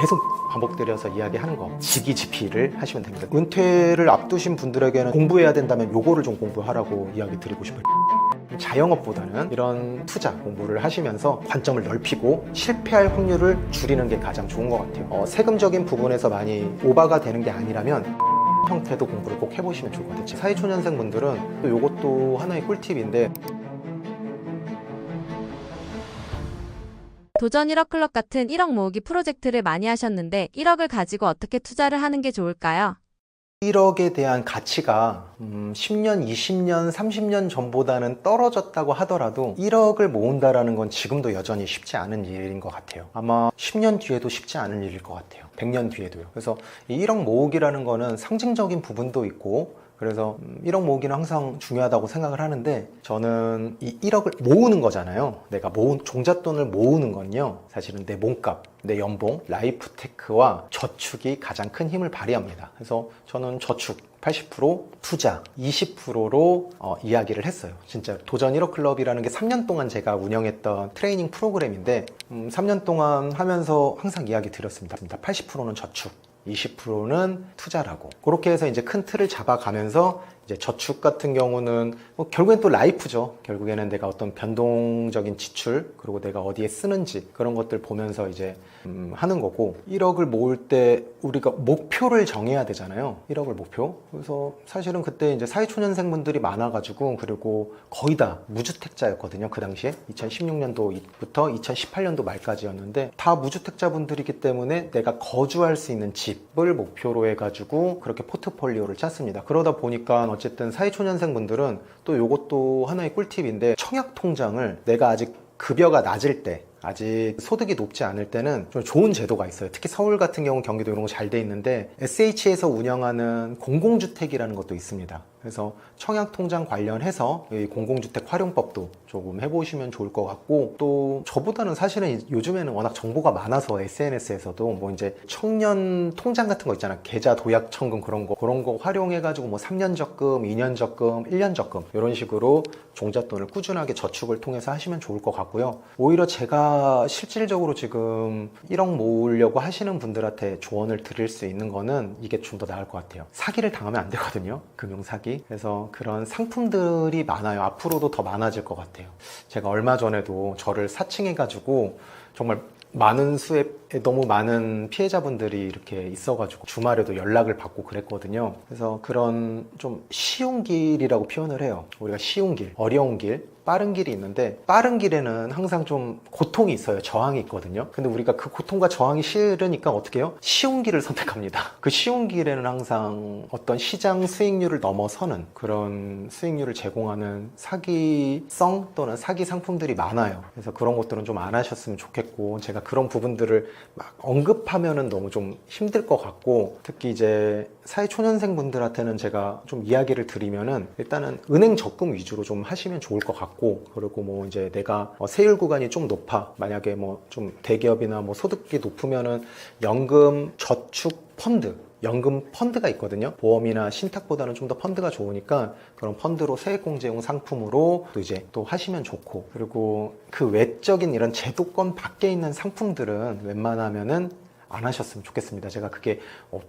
계속 반복드려서 이야기하는 거, 지기지피를 하시면 됩니다. 은퇴를 앞두신 분들에게는 공부해야 된다면 요거를 좀 공부하라고 이야기 드리고 싶어요. 자영업보다는 이런 투자 공부를 하시면서 관점을 넓히고 실패할 확률을 줄이는 게 가장 좋은 것 같아요. 세금적인 부분에서 많이 오바가 되는 게 아니라면 형태도 공부를 꼭 해보시면 좋을 것 같아요. 사회초년생 분들은 또 요것도 하나의 꿀팁인데, 도전 1억 클럽 같은 1억 모으기 프로젝트를 많이 하셨는데 1억을 가지고 어떻게 투자를 하는 게 좋을까요? 1억에 대한 가치가 10년, 20년, 30년 전보다는 떨어졌다고 하더라도 1억을 모은다라는 건 지금도 여전히 쉽지 않은 일인 것 같아요. 아마 10년 뒤에도 쉽지 않은 일일 것 같아요. 100년 뒤에도요. 그래서 이 1억 모으기라는 거는 상징적인 부분도 있고, 그래서 1억 모으기는 항상 중요하다고 생각을 하는데, 저는 이 1억을 모으는 거잖아요. 내가 모은 종잣돈을 모으는 건요, 사실은 내 몸값, 내 연봉, 라이프테크와 저축이 가장 큰 힘을 발휘합니다. 그래서 저는 저축 80%, 투자 20%로 이야기를 했어요. 진짜 도전 1억 클럽이라는 게 3년 동안 제가 운영했던 트레이닝 프로그램인데, 3년 동안 하면서 항상 이야기 드렸습니다. 80%는 저축, 20%는 투자라고. 그렇게 해서 이제 큰 틀을 잡아가면서, 이제 저축 같은 경우는 결국엔 또 라이프죠. 결국에는 내가 어떤 변동적인 지출, 그리고 내가 어디에 쓰는지, 그런 것들 보면서 이제 하는 거고, 1억을 모을 때 우리가 목표를 정해야 되잖아요. 1억을 목표. 그래서 사실은 그때 이제 사회초년생분들이 많아가지고, 그리고 거의 다 무주택자였거든요. 그 당시에 2016년도부터 2018년도 말까지였는데, 다 무주택자분들이기 때문에 내가 거주할 수 있는 집을 목표로 해가지고 그렇게 포트폴리오를 짰습니다. 그러다 보니까 어쨌든 사회초년생분들은 또 요것도 하나의 꿀팁인데, 청약통장을 내가 아직 급여가 낮을 때, 아직 소득이 높지 않을 때는 좀 좋은 제도가 있어요. 특히 서울 같은 경우, 경기도 이런 거 잘 돼 있는데, SH에서 운영하는 공공주택이라는 것도 있습니다. 그래서 청약통장 관련해서 이 공공주택 활용법도 조금 해보시면 좋을 것 같고, 또 저보다는 사실은 요즘에는 워낙 정보가 많아서 SNS에서도 뭐 이제 청년 통장 같은 거 있잖아. 계좌 도약 청금 그런 거 활용해가지고 뭐 3년 적금, 2년 적금, 1년 적금 이런 식으로 종잣돈을 꾸준하게 저축을 통해서 하시면 좋을 것 같고요. 오히려 제가 실질적으로 지금 1억 모으려고 하시는 분들한테 조언을 드릴 수 있는 거는 이게 좀 더 나을 것 같아요. 사기를 당하면 안 되거든요. 금융사기. 그래서 그런 상품들이 많아요. 앞으로도 더 많아질 것 같아요. 제가 얼마 전에도 저를 사칭해가지고 정말 많은 수의 너무 많은 피해자분들이 이렇게 있어가지고 주말에도 연락을 받고 그랬거든요. 그래서 그런 좀 쉬운 길이라고 표현을 해요. 우리가 쉬운 길, 어려운 길, 빠른 길이 있는데, 빠른 길에는 항상 좀 고통이 있어요. 저항이 있거든요. 근데 우리가 그 고통과 저항이 싫으니까 어떻게 해요? 쉬운 길을 선택합니다. 그 쉬운 길에는 항상 어떤 시장 수익률을 넘어서는 그런 수익률을 제공하는 사기성 또는 사기 상품들이 많아요. 그래서 그런 것들은 좀 안 하셨으면 좋겠고, 제가 그런 부분들을 막 언급하면은 너무 좀 힘들 것 같고, 특히 이제 사회초년생 분들한테는 제가 좀 이야기를 드리면은, 일단은 은행 적금 위주로 좀 하시면 좋을 것 같고, 그리고 뭐 이제 내가 세율 구간이 좀 높아, 만약에 뭐 좀 대기업이나 뭐 소득이 높으면은 연금 저축 펀드, 연금 펀드가 있거든요. 보험이나 신탁보다는 좀 더 펀드가 좋으니까 그런 펀드로 세액공제용 상품으로 또 이제 또 하시면 좋고, 그리고 그 외적인 이런 제도권 밖에 있는 상품들은 웬만하면은 안 하셨으면 좋겠습니다. 제가 그게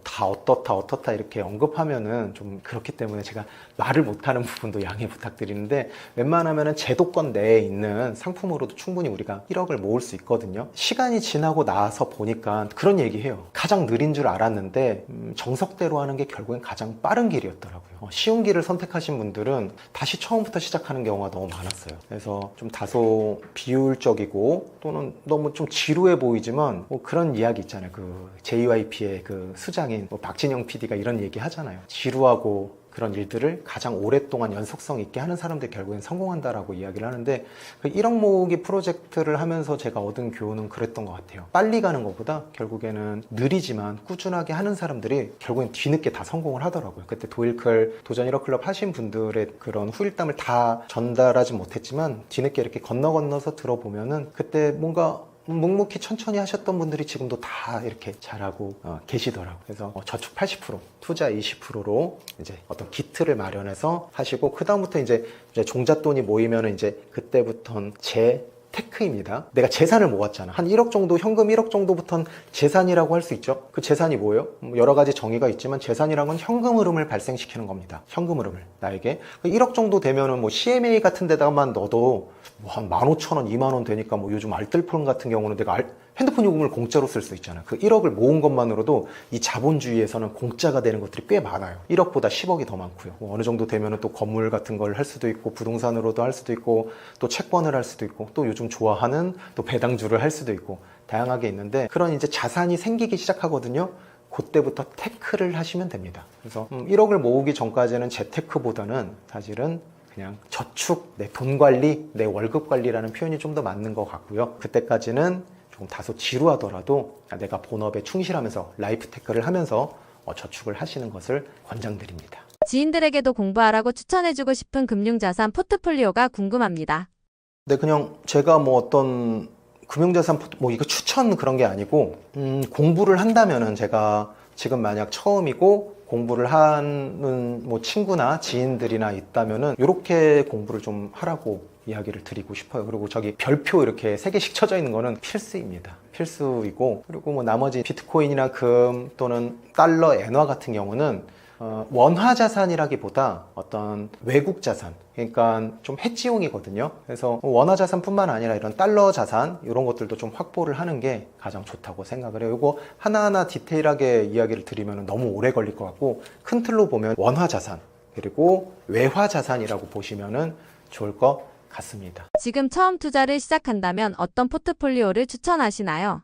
다 어떻다 이렇게 언급하면은 좀 그렇기 때문에 제가 말을 못하는 부분도 양해 부탁드리는데, 웬만하면은 제도권 내에 있는 상품으로도 충분히 우리가 1억을 모을 수 있거든요. 시간이 지나고 나서 보니까 그런 얘기해요. 가장 느린 줄 알았는데 정석대로 하는 게 결국엔 가장 빠른 길이었더라고요. 쉬운 길을 선택하신 분들은 다시 처음부터 시작하는 경우가 너무 많았어요. 그래서 좀 다소 비효율적이고 또는 너무 좀 지루해 보이지만, 뭐 그런 이야기 있잖아요. 그 JYP의 그 수장인 박진영 PD가 이런 얘기 하잖아요. 지루하고 그런 일들을 가장 오랫동안 연속성 있게 하는 사람들이 결국엔 성공한다라고 이야기를 하는데, 그 1억 모으기 프로젝트를 하면서 제가 얻은 교훈은 그랬던 것 같아요. 빨리 가는 것보다 결국에는 느리지만 꾸준하게 하는 사람들이 결국엔 뒤늦게 다 성공을 하더라고요. 그때 도일클 도전 1억 클럽 하신 분들의 그런 후일담을 다 전달하지 못했지만, 뒤늦게 이렇게 건너서 들어보면은 그때 뭔가 묵묵히 천천히 하셨던 분들이 지금도 다 이렇게 잘하고 계시더라고요. 그래서 저축 80%, 투자 20%로 이제 어떤 기틀을 마련해서 하시고, 그 다음부터 이제 종잣돈이 모이면은 이제 그때부터는 제 테크입니다. 내가 재산을 모았잖아. 한 1억 정도, 현금 1억 정도부터는 재산이라고 할 수 있죠. 그 재산이 뭐예요? 여러 가지 정의가 있지만 재산이란 건 현금 흐름을 발생시키는 겁니다. 현금 흐름을 나에게. 1억 정도 되면은 뭐 CMA 같은 데다가만 넣어도 뭐 한 15,000원, 2만 원 되니까 뭐 요즘 알뜰폰 같은 경우는 내가 핸드폰 요금을 공짜로 쓸 수 있잖아요. 그 1억을 모은 것만으로도 이 자본주의에서는 공짜가 되는 것들이 꽤 많아요. 1억보다 10억이 더 많고요. 뭐 어느 정도 되면은 또 건물 같은 걸 할 수도 있고, 부동산으로도 할 수도 있고, 또 채권을 할 수도 있고, 또 요즘 좋아하는 또 배당주를 할 수도 있고, 다양하게 있는데, 그런 이제 자산이 생기기 시작하거든요. 그때부터 테크를 하시면 됩니다. 그래서 1억을 모으기 전까지는 재테크보다는 사실은 그냥 저축, 내 돈 관리, 내 월급 관리라는 표현이 좀 더 맞는 것 같고요. 그때까지는 조금 다소 지루하더라도 내가 본업에 충실하면서 라이프 테크를 하면서 저축을 하시는 것을 권장드립니다. 지인들에게도 공부하라고 추천해주고 싶은 금융자산 포트폴리오가 궁금합니다. 네, 그냥 제가 뭐 어떤 금융자산 뭐 이거 추천 그런 게 아니고 공부를 한다면은 제가 지금 만약 처음이고 공부를 하는 뭐 친구나 지인들이나 있다면은 이렇게 공부를 좀 하라고 이야기를 드리고 싶어요. 그리고 저기 별표 이렇게 3개씩 쳐져 있는 거는 필수입니다. 필수이고, 그리고 뭐 나머지 비트코인이나 금 또는 달러, 엔화 같은 경우는 원화 자산이라기보다 어떤 외국 자산, 그러니까 좀 해지용이거든요. 그래서 원화 자산뿐만 아니라 이런 달러 자산 이런 것들도 좀 확보를 하는 게 가장 좋다고 생각을 해요. 이거 하나하나 디테일하게 이야기를 드리면 너무 오래 걸릴 것 같고, 큰 틀로 보면 원화 자산 그리고 외화 자산이라고 보시면 좋을 것 같습니다. 지금 처음 투자를 시작한다면 어떤 포트폴리오를 추천하시나요?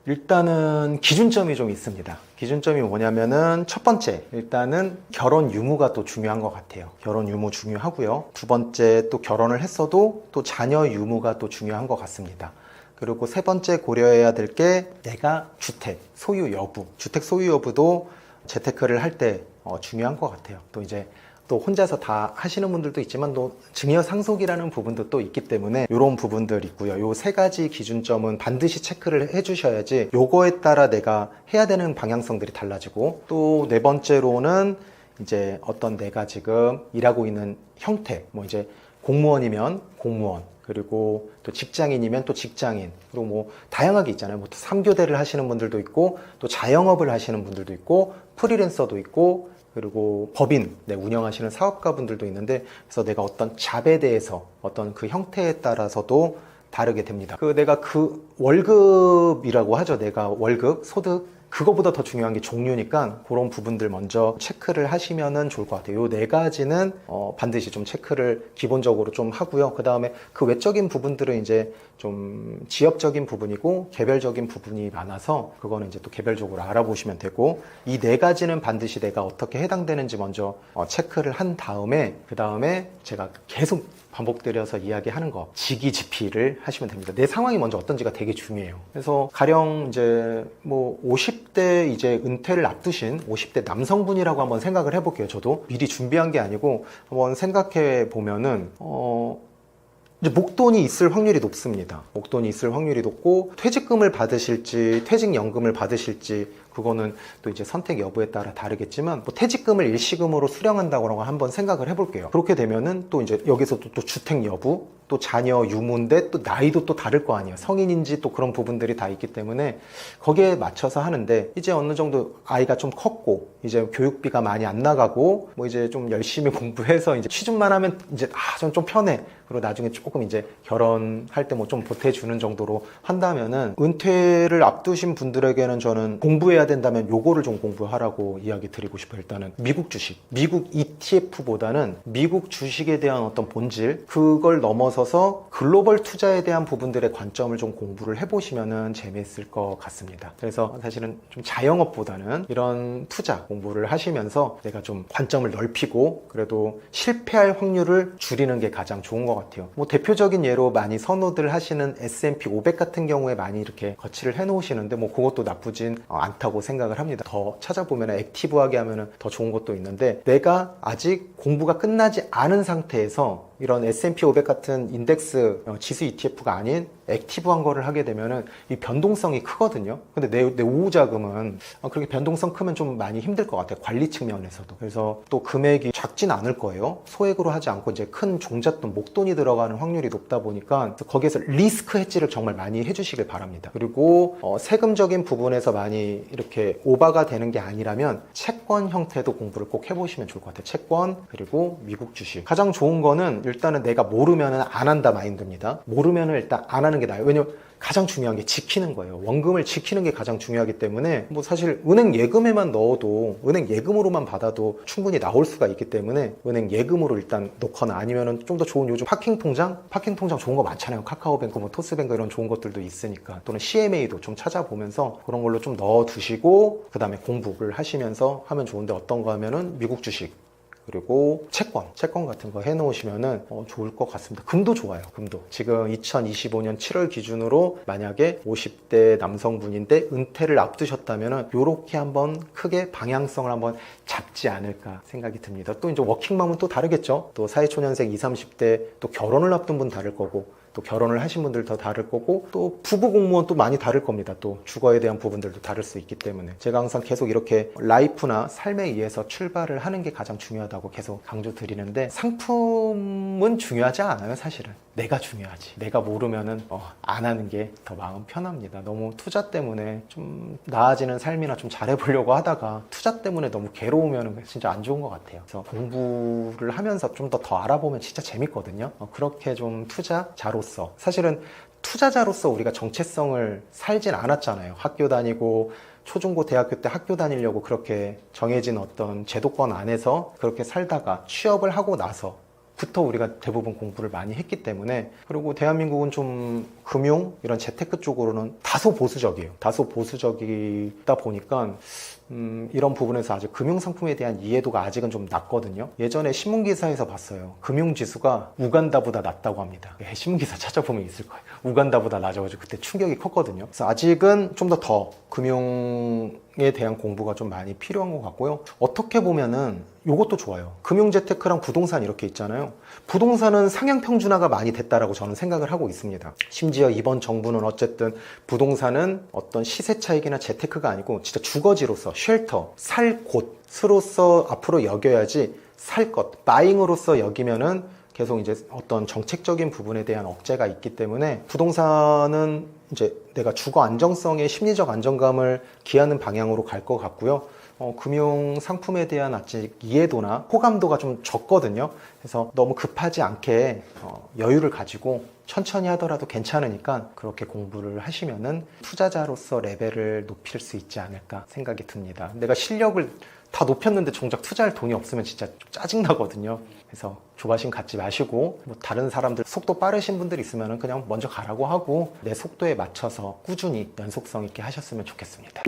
일단은 기준점이 좀 있습니다. 기준점이 뭐냐면은 첫 번째, 일단은 결혼 유무가 또 중요한 것 같아요. 결혼 유무 중요하고요. 두 번째, 또 결혼을 했어도 또 자녀 유무가 또 중요한 것 같습니다. 그리고 세 번째 고려해야 될 게 내가 주택 소유 여부, 주택 소유 여부도 재테크를 할 때 중요한 것 같아요. 또 이제 또 혼자서 다 하시는 분들도 있지만 또 증여 상속이라는 부분도 또 있기 때문에 이런 부분들 있고요. 요 세 가지 기준점은 반드시 체크를 해주셔야지 요거에 따라 내가 해야 되는 방향성들이 달라지고, 또 네 번째로는 이제 어떤 내가 지금 일하고 있는 형태, 뭐 이제 공무원이면 공무원, 그리고 또 직장인이면 또 직장인, 그리고 뭐 다양하게 있잖아요. 뭐 3교대를 하시는 분들도 있고, 또 자영업을 하시는 분들도 있고, 프리랜서도 있고, 그리고 법인 운영하시는 사업가분들도 있는데, 그래서 내가 어떤 잡에 대해서 어떤 그 형태에 따라서도 다르게 됩니다. 내가 그 월급이라고 하죠. 내가 월급, 소득, 그거보다 더 중요한 게 종류니까 그런 부분들 먼저 체크를 하시면 좋을 것 같아요. 요 네 가지는 반드시 좀 체크를 기본적으로 좀 하고요. 그 다음에 그 외적인 부분들은 이제 좀 지역적인 부분이고 개별적인 부분이 많아서 그거는 이제 또 개별적으로 알아보시면 되고, 이 네 가지는 반드시 내가 어떻게 해당되는지 먼저 체크를 한 다음에, 그 다음에 제가 계속 반복드려서 이야기하는 거, 지기지피를 하시면 됩니다. 내 상황이 먼저 어떤지가 되게 중요해요. 그래서 가령 이제 뭐 50대 이제 은퇴를 앞두신 50대 남성분이라고 한번 생각을 해볼게요. 저도 미리 준비한 게 아니고 한번 생각해 보면은 이제 목돈이 있을 확률이 높습니다. 목돈이 있을 확률이 높고, 퇴직금을 받으실지 퇴직연금을 받으실지 그거는 또 이제 선택 여부에 따라 다르겠지만, 뭐 퇴직금을 일시금으로 수령한다고 한번 생각을 해볼게요. 그렇게 되면은 또 이제 여기서 또 주택 여부, 또 자녀 유무인데 또 나이도 또 다를 거 아니에요. 성인인지 또 그런 부분들이 다 있기 때문에 거기에 맞춰서 하는데, 이제 어느 정도 아이가 좀 컸고 이제 교육비가 많이 안 나가고 뭐 이제 좀 열심히 공부해서 이제 취준만 하면 이제 좀 편해. 그리고 나중에 조금 이제 결혼할 때 뭐 좀 보태주는 정도로 한다면은, 은퇴를 앞두신 분들에게는 저는 공부해야 된다면 요거를 좀 공부하라고 이야기 드리고 싶어요. 일단은 미국 주식, 미국 ETF보다는 미국 주식에 대한 어떤 본질, 그걸 넘어서서 글로벌 투자에 대한 부분들의 관점을 좀 공부를 해보시면은 재미있을 것 같습니다. 그래서 사실은 좀 자영업보다는 이런 투자 공부를 하시면서 내가 좀 관점을 넓히고 그래도 실패할 확률을 줄이는 게 가장 좋은 것 같아요. 뭐 대표적인 예로 많이 선호들 하시는 S&P 500 같은 경우에 많이 이렇게 거치를 해 놓으시는데, 뭐 그것도 나쁘진 않다고 생각을 합니다. 더 찾아보면 액티브하게 하면 더 좋은 것도 있는데, 내가 아직 공부가 끝나지 않은 상태에서 이런 S&P 500 같은 인덱스 지수 ETF가 아닌 액티브한 거를 하게 되면은 이 변동성이 크거든요. 근데 내 오후 자금은 그렇게 변동성 크면 좀 많이 힘들 것 같아요. 관리 측면에서도. 그래서 또 금액이 작진 않을 거예요. 소액으로 하지 않고 이제 큰 종잣돈, 목돈이 들어가는 확률이 높다 보니까 거기에서 리스크 헤지를 정말 많이 해주시길 바랍니다. 그리고 세금적인 부분에서 많이 이렇게 오바가 되는 게 아니라면 채권 형태도 공부를 꼭 해보시면 좋을 것 같아요. 채권 그리고 미국 주식. 가장 좋은 거는 일단은 내가 모르면은 안 한다 마인드입니다. 모르면은 일단 안 하는 게 나아요. 왜냐면 가장 중요한 게 지키는 거예요. 원금을 지키는 게 가장 중요하기 때문에 뭐 사실 은행 예금에만 넣어도 은행 예금으로만 받아도 충분히 나올 수가 있기 때문에 은행 예금으로 일단 넣거나 아니면은 좀 더 좋은 요즘 파킹 통장 좋은 거 많잖아요. 카카오뱅크, 뭐 토스뱅크 이런 좋은 것들도 있으니까 또는 CMA도 좀 찾아보면서 그런 걸로 좀 넣어두시고 그 다음에 공부를 하시면서 하면 좋은데 어떤 거 하면은 미국 주식 그리고 채권 같은 거 해놓으시면은 좋을 것 같습니다. 금도 좋아요. 금도 지금 2025년 7월 기준으로 만약에 50대 남성분인데 은퇴를 앞두셨다면은 요렇게 한번 크게 방향성을 한번 잡지 않을까 생각이 듭니다. 또 이제 워킹맘은 또 다르겠죠. 또 사회초년생 20, 30대 또 결혼을 앞둔 분 다를 거고 또 결혼을 하신 분들 더 다를 거고 또 부부 공무원 또 많이 다를 겁니다. 또 주거에 대한 부분들도 다를 수 있기 때문에 제가 항상 계속 이렇게 라이프나 삶에 의해서 출발을 하는 게 가장 중요하다고 계속 강조 드리는데 상품은 중요하지 않아요. 사실은 내가 중요하지. 내가 모르면은 안 하는 게 더 마음 편합니다. 너무 투자 때문에 좀 나아지는 삶이나 좀 잘해보려고 하다가 투자 때문에 너무 괴로우면 진짜 안 좋은 것 같아요. 그래서 공부를 하면서 좀 더 알아보면 진짜 재밌거든요. 그렇게 좀 투자자로서 사실은 투자자로서 우리가 정체성을 살진 않았잖아요. 학교 다니고 초중고 대학교 때 학교 다니려고 그렇게 정해진 어떤 제도권 안에서 그렇게 살다가 취업을 하고 나서 부터 우리가 대부분 공부를 많이 했기 때문에 그리고 대한민국은 좀 금융 이런 재테크 쪽으로는 다소 보수적이에요. 다소 보수적이다 보니까 이런 부분에서 아직 금융상품에 대한 이해도가 아직은 좀 낮거든요. 예전에 신문기사에서 봤어요. 금융지수가 우간다보다 낮다고 합니다. 신문기사 찾아보면 있을 거예요. 우간다보다 낮아가지고 그때 충격이 컸거든요. 그래서 아직은 좀 더 금융에 대한 공부가 좀 많이 필요한 것 같고요. 어떻게 보면은 요것도 좋아요. 금융재테크랑 부동산 이렇게 있잖아요. 부동산은 상향평준화가 많이 됐다라고 저는 생각을 하고 있습니다. 심지어 이번 정부는 어쨌든 부동산은 어떤 시세 차익이나 재테크가 아니고 진짜 주거지로서 쉘터, 살 곳으로서 앞으로 여겨야지 살 것, 바잉으로서 여기면은 계속 이제 어떤 정책적인 부분에 대한 억제가 있기 때문에 부동산은 이제 내가 주거 안정성의 심리적 안정감을 기하는 방향으로 갈 것 같고요. 금융 상품에 대한 아직 이해도나 호감도가 좀 적거든요. 그래서 너무 급하지 않게 여유를 가지고 천천히 하더라도 괜찮으니까 그렇게 공부를 하시면은 투자자로서 레벨을 높일 수 있지 않을까 생각이 듭니다. 내가 실력을 다 높였는데 정작 투자할 돈이 없으면 진짜 좀 짜증나거든요. 그래서 조바심 갖지 마시고 뭐 다른 사람들 속도 빠르신 분들 있으면 그냥 먼저 가라고 하고 내 속도에 맞춰서 꾸준히 연속성 있게 하셨으면 좋겠습니다.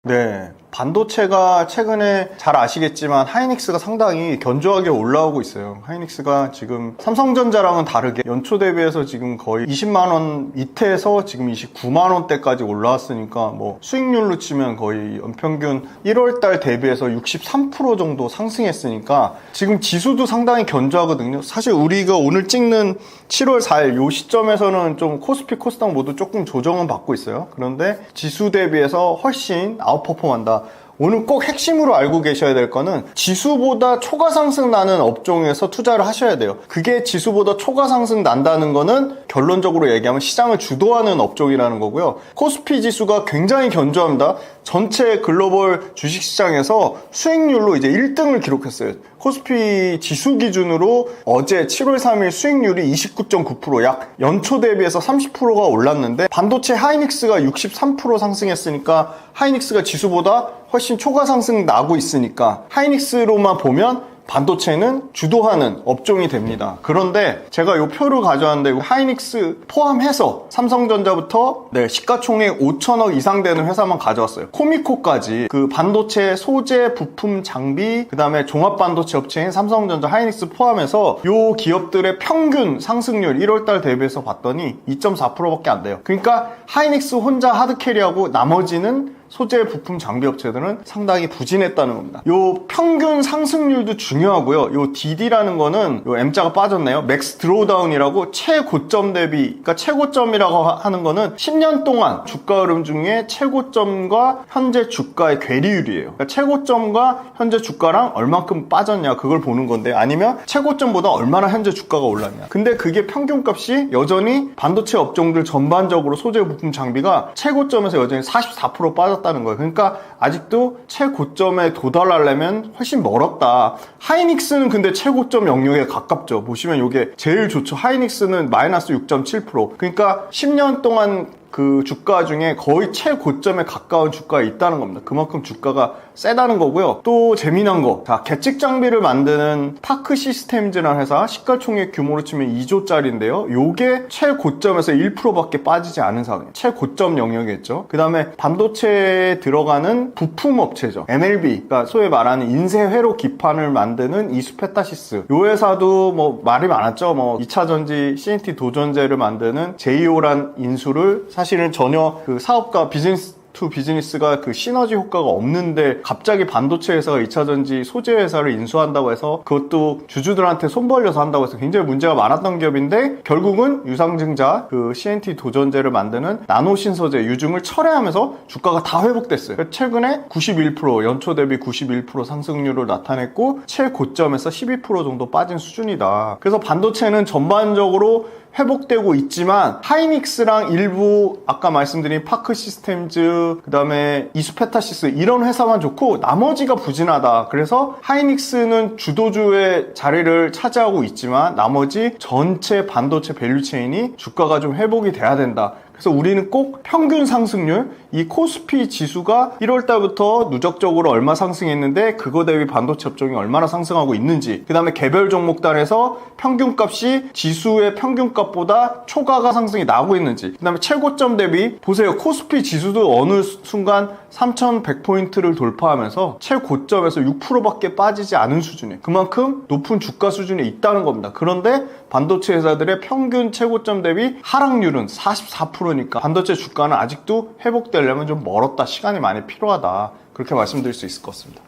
네, 반도체가 최근에 잘 아시겠지만 하이닉스가 상당히 견조하게 올라오고 있어요. 하이닉스가 지금 삼성전자랑은 다르게 연초 대비해서 지금 거의 20만원 밑에서 지금 29만원대까지 올라왔으니까 뭐 수익률로 치면 거의 연평균 1월달 대비해서 63% 정도 상승했으니까 지금 지수도 상당히 견조하거든요. 사실 우리가 오늘 찍는 7월 4일 요 시점에서는 좀 코스피, 코스닥 모두 조금 조정은 받고 있어요. 그런데 지수 대비해서 훨씬 아웃퍼폼한다. 오늘 꼭 핵심으로 알고 계셔야 될 거는 지수보다 초과 상승 나는 업종에서 투자를 하셔야 돼요. 그게 지수보다 초과 상승 난다는 거는 결론적으로 얘기하면 시장을 주도하는 업종이라는 거고요. 코스피 지수가 굉장히 견조합니다. 전체 글로벌 주식시장에서 수익률로 이제 1등을 기록했어요. 코스피 지수 기준으로 어제 7월 3일 수익률이 29.9%, 약 연초 대비해서 30%가 올랐는데 반도체 하이닉스가 63% 상승했으니까 하이닉스가 지수보다 훨씬 초과 상승 나고 있으니까 하이닉스로만 보면 반도체는 주도하는 업종이 됩니다. 그런데 제가 이 표를 가져왔는데 하이닉스 포함해서 삼성전자부터 시가총액 5천억 이상 되는 회사만 가져왔어요. 코미코까지 그 반도체 소재, 부품, 장비, 그 다음에 종합반도체 업체인 삼성전자, 하이닉스 포함해서 이 기업들의 평균 상승률 1월달 대비해서 봤더니 2.4%밖에 안 돼요. 그러니까 하이닉스 혼자 하드캐리하고 나머지는 소재 부품 장비 업체들은 상당히 부진했다는 겁니다. 요 평균 상승률도 중요하고요. 요 DD라는 거는 요 M자가 빠졌네요. 맥스 드로우다운이라고 최고점 대비, 그러니까 최고점이라고 하는 거는 10년 동안 주가 흐름 중에 최고점과 현재 주가의 괴리율이에요. 그러니까 최고점과 현재 주가랑 얼만큼 빠졌냐 그걸 보는 건데, 아니면 최고점보다 얼마나 현재 주가가 올랐냐. 근데 그게 평균값이 여전히 반도체 업종들 전반적으로 소재 부품 장비가 최고점에서 여전히 44% 빠졌다는 거예요. 그러니까 아직도 최고점에 도달하려면 훨씬 멀었다. 하이닉스는 근데 최고점 영역에 가깝죠. 보시면 이게 제일 좋죠. 하이닉스는 마이너스 6.7%. 그러니까 10년 동안 그 주가 중에 거의 최고점에 가까운 주가가 있다는 겁니다. 그만큼 주가가 세다는 거고요. 또 재미난 거, 자, 계측 장비를 만드는 파크 시스템즈라는 회사, 시가총액 규모로 치면 2조짜리인데요. 요게 최고점에서 1%밖에 빠지지 않은 상황이에요. 최고점 영역이었죠. 그 다음에 반도체에 들어가는 부품 업체죠. NLB, 그러니까 소위 말하는 인쇄 회로 기판을 만드는 이수페타시스. 요 회사도 뭐 말이 많았죠. 뭐 2차 전지 CNT 도전제를 만드는 JO란 인수를 사실은 전혀 그 사업과 비즈니스 투 비즈니스가 그 시너지 효과가 없는데 갑자기 반도체 회사가 2차전지 소재 회사를 인수한다고 해서 그것도 주주들한테 손 벌려서 한다고 해서 굉장히 문제가 많았던 기업인데, 결국은 유상증자 그 CNT 도전제를 만드는 나노 신소재 유중을 철회하면서 주가가 다 회복됐어요. 최근에 91% 연초 대비 91% 상승률을 나타냈고 최고점에서 12% 정도 빠진 수준이다. 그래서 반도체는 전반적으로 회복되고 있지만 하이닉스랑 일부 아까 말씀드린 파크 시스템즈, 그 다음에 이수페타시스 이런 회사만 좋고 나머지가 부진하다. 그래서 하이닉스는 주도주의 자리를 차지하고 있지만 나머지 전체 반도체 밸류체인이 주가가 좀 회복이 돼야 된다. 그래서 우리는 꼭 평균 상승률, 이 코스피 지수가 1월 달부터 누적적으로 얼마 상승했는데 그거 대비 반도체 업종이 얼마나 상승하고 있는지, 그 다음에 개별 종목단에서 평균값이 지수의 평균값보다 초과가 상승이 나고 있는지, 그 다음에 최고점 대비 보세요. 코스피 지수도 어느 순간 3100포인트를 돌파하면서 최고점에서 6%밖에 빠지지 않은 수준이에요. 그만큼 높은 주가 수준에 있다는 겁니다. 그런데 반도체 회사들의 평균 최고점 대비 하락률은 44%니까 반도체 주가는 아직도 회복되려면 좀 멀었다. 시간이 많이 필요하다. 그렇게 말씀드릴 수 있을 것 같습니다.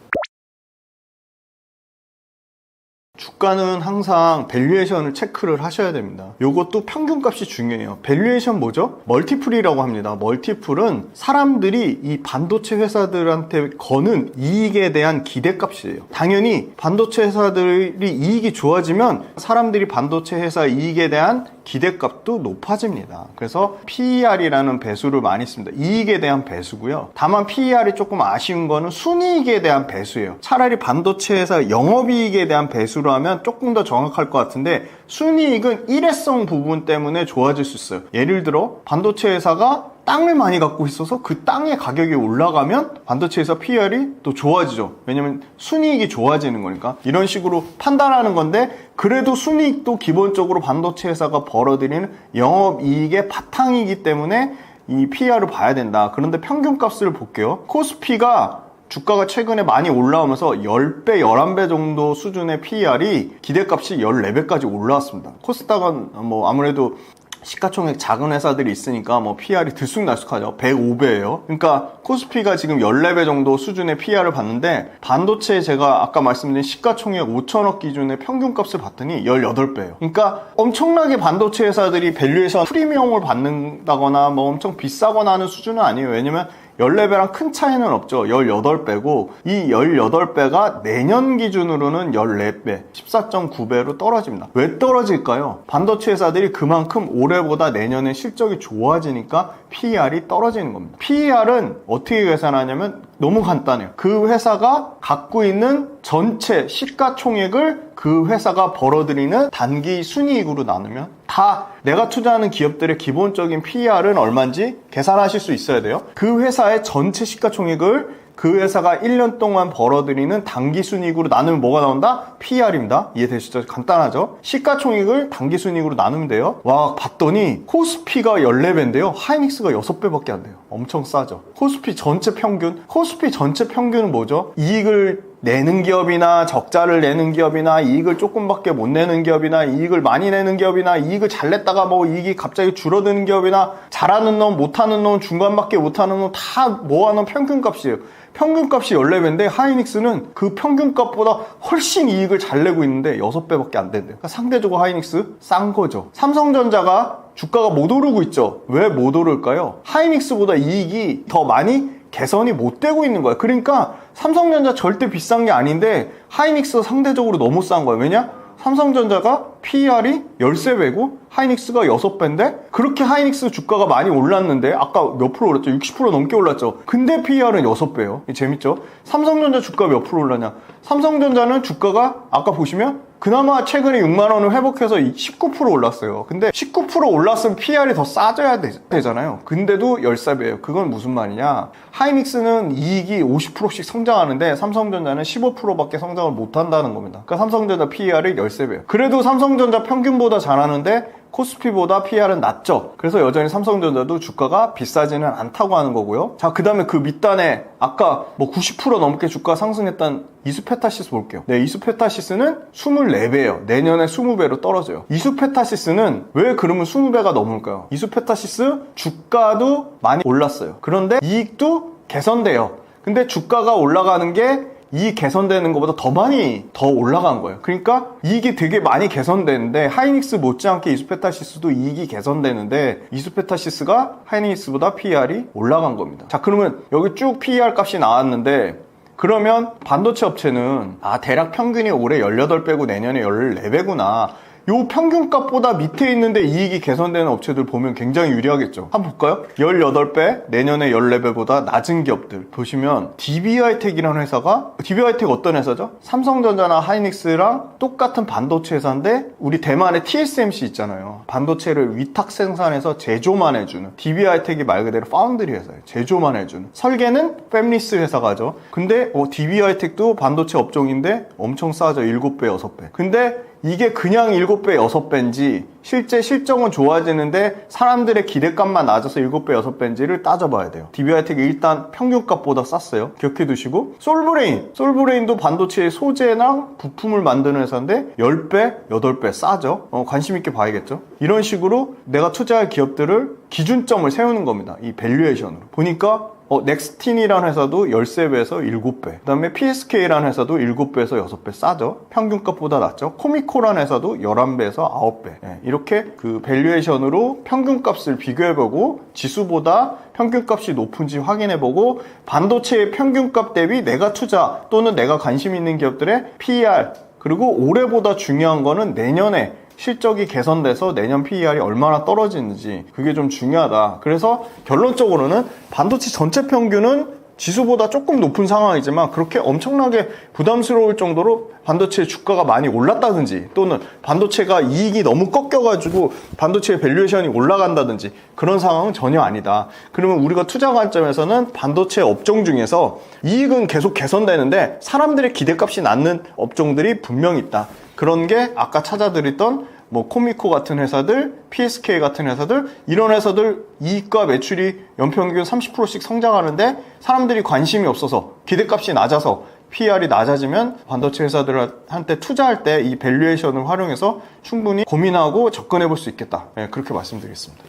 주가는 항상 밸류에이션을 체크를 하셔야 됩니다. 이것도 평균값이 중요해요. 밸류에이션 뭐죠? 멀티플이라고 합니다. 멀티플은 사람들이 이 반도체 회사들한테 거는 이익에 대한 기대값이에요. 당연히 반도체 회사들이 이익이 좋아지면 사람들이 반도체 회사 이익에 대한 기대값도 높아집니다. 그래서 PER이라는 배수를 많이 씁니다. 이익에 대한 배수고요. 다만 PER이 조금 아쉬운 거는 순이익에 대한 배수예요. 차라리 반도체 회사 영업이익에 대한 배수로 하면 조금 더 정확할 것 같은데, 순이익은 일회성 부분 때문에 좋아질 수 있어요. 예를 들어 반도체 회사가 땅을 많이 갖고 있어서 그 땅의 가격이 올라가면 반도체 회사 PER이 또 좋아지죠. 왜냐면 순이익이 좋아지는 거니까. 이런 식으로 판단하는 건데, 그래도 순이익도 기본적으로 반도체 회사가 벌어들이는 영업이익의 바탕이기 때문에 이 PER을 봐야 된다. 그런데 평균값을 볼게요. 코스피가 주가가 최근에 많이 올라오면서 10배, 11배 정도 수준의 PER이 기대값이 14배까지 올라왔습니다. 코스닥은 뭐 아무래도 시가총액 작은 회사들이 있으니까 뭐 PER이 들쑥날쑥하죠. 105배예요. 그러니까 코스피가 지금 14배 정도 수준의 PER을 봤는데, 반도체 제가 아까 말씀드린 시가총액 5천억 기준의 평균값을 봤더니 18배예요. 그러니까 엄청나게 반도체 회사들이 밸류에이션 프리미엄을 받는다거나 뭐 엄청 비싸거나 하는 수준은 아니에요. 왜냐면 14배랑 큰 차이는 없죠. 18배고 이 18배가 내년 기준으로는 14배, 14.9배로 떨어집니다. 왜 떨어질까요? 반도체 회사들이 그만큼 올해보다 내년에 실적이 좋아지니까 PER이 떨어지는 겁니다. PER은 어떻게 계산하냐면 너무 간단해요. 그 회사가 갖고 있는 전체 시가총액을 그 회사가 벌어들이는 단기 순이익으로 나누면 다 내가 투자하는 기업들의 기본적인 PER은 얼마인지 계산하실 수 있어야 돼요. 그 회사의 전체 시가총액을 그 회사가 1년 동안 벌어들이는 단기 순이익으로 나누면 뭐가 나온다? PER입니다. 이해되시죠? 간단하죠? 시가총액을 단기 순이익으로 나누면 돼요. 와, 봤더니 코스피가 14배인데요. 하이닉스가 6배밖에 안 돼요. 엄청 싸죠. 코스피 전체 평균은 뭐죠? 이익을 내는 기업이나 적자를 내는 기업이나 이익을 조금밖에 못 내는 기업이나 이익을 많이 내는 기업이나 이익을 잘 냈다가 뭐 이익이 갑자기 줄어드는 기업이나 잘하는 놈, 못하는 놈, 중간밖에 못하는 놈 다 모아놓은 평균값이에요. 평균값이 14배인데 하이닉스는 그 평균값보다 훨씬 이익을 잘 내고 있는데 6배밖에 안 된대요. 그러니까 상대적으로 하이닉스 싼 거죠. 삼성전자가 주가가 못 오르고 있죠. 왜 못 오를까요? 하이닉스보다 이익이 더 많이 개선이 못 되고 있는 거예요. 그러니까 삼성전자 절대 비싼 게 아닌데 하이닉스가 상대적으로 너무 싼 거예요. 왜냐? 삼성전자가 PER이 13배고 하이닉스가 6배인데 그렇게 하이닉스 주가가 많이 올랐는데 아까 몇 프로 올랐죠? 60% 넘게 올랐죠? 근데 PER은 6배예요. 재밌죠? 삼성전자 주가 몇 프로 올랐냐? 삼성전자는 주가가 아까 보시면 그나마 최근에 6만 원을 회복해서 19% 올랐어요. 근데 19% 올랐으면 PER이 더 싸져야 되잖아요. 근데도 13배예요. 그건 무슨 말이냐? 하이닉스는 이익이 50%씩 성장하는데 삼성전자는 15%밖에 성장을 못 한다는 겁니다. 그러니까 삼성전자 PER이 13배예요. 그래도 삼성전자 평균보다 잘하는데 코스피보다 PER은 낮죠. 그래서 여전히 삼성전자도 주가가 비싸지는 않다고 하는 거고요. 자, 그 다음에 그 밑단에 아까 뭐 90% 넘게 주가 상승했던 이수페타시스 볼게요. 네, 이수페타시스는 24배예요. 내년에 20배로 떨어져요. 이수페타시스는 왜 그러면 20배가 넘을까요? 이수페타시스 주가도 많이 올랐어요. 그런데 이익도 개선돼요. 근데 주가가 올라가는 게 이익 개선되는 것보다 더 많이 더 올라간 거예요. 그러니까 이익이 되게 많이 개선되는데 하이닉스 못지않게 이수페타시스도 이익이 개선되는데 이수페타시스가 하이닉스보다 PER이 올라간 겁니다. 자, 그러면 여기 쭉 PER 값이 나왔는데 그러면 반도체 업체는 대략 평균이 올해 18배고 내년에 14배구나. 요 평균값보다 밑에 있는데 이익이 개선되는 업체들 보면 굉장히 유리하겠죠. 한번 볼까요? 18배, 내년에 14배보다 낮은 기업들 보시면 DB하이텍이라는 회사가, DB하이텍 어떤 회사죠? 삼성전자나 하이닉스랑 똑같은 반도체 회사인데 우리 대만의 TSMC 있잖아요. 반도체를 위탁 생산해서 제조만 해주는 DB하이텍이 말 그대로 파운드리 회사예요. 제조만 해주는. 설계는 팹리스 회사가 하죠. 근데 DB하이텍도 반도체 업종인데 엄청 싸죠. 7배, 6배. 근데 이게 그냥 7배, 6배인지 실제 실적은 좋아지는데 사람들의 기대값만 낮아서 7배, 6배인지를 따져봐야 돼요. DB하이텍이 일단 평균값보다 쌌어요. 기억해 두시고 솔브레인도 반도체의 소재랑 부품을 만드는 회사인데 10배, 8배 싸죠. 관심 있게 봐야겠죠. 이런 식으로 내가 투자할 기업들을 기준점을 세우는 겁니다. 이 밸류에이션으로. 보니까 넥스틴이라는 회사도 13배에서 7배. 그 다음에 PSK라는 회사도 7배에서 6배 싸죠. 평균값보다 낮죠. 코미코라는 회사도 11배에서 9배. 네, 이렇게 그 밸류에이션으로 평균값을 비교해보고 지수보다 평균값이 높은지 확인해보고 반도체의 평균값 대비 내가 투자 또는 내가 관심 있는 기업들의 PER 그리고 올해보다 중요한 거는 내년에 실적이 개선돼서 내년 PER이 얼마나 떨어지는지 그게 좀 중요하다. 그래서 결론적으로는 반도체 전체 평균은 지수보다 조금 높은 상황이지만 그렇게 엄청나게 부담스러울 정도로 반도체 주가가 많이 올랐다든지 또는 반도체가 이익이 너무 꺾여가지고 반도체의 밸류에이션이 올라간다든지 그런 상황은 전혀 아니다. 그러면 우리가 투자 관점에서는 반도체 업종 중에서 이익은 계속 개선되는데 사람들의 기대값이 낮는 업종들이 분명히 있다. 그런 게 아까 찾아드렸던 뭐 코미코 같은 회사들, PSK 같은 회사들 이런 회사들 이익과 매출이 연평균 30%씩 성장하는데 사람들이 관심이 없어서 기대값이 낮아서 PER이 낮아지면 반도체 회사들한테 투자할 때 이 밸류에이션을 활용해서 충분히 고민하고 접근해 볼 수 있겠다. 네, 그렇게 말씀드리겠습니다.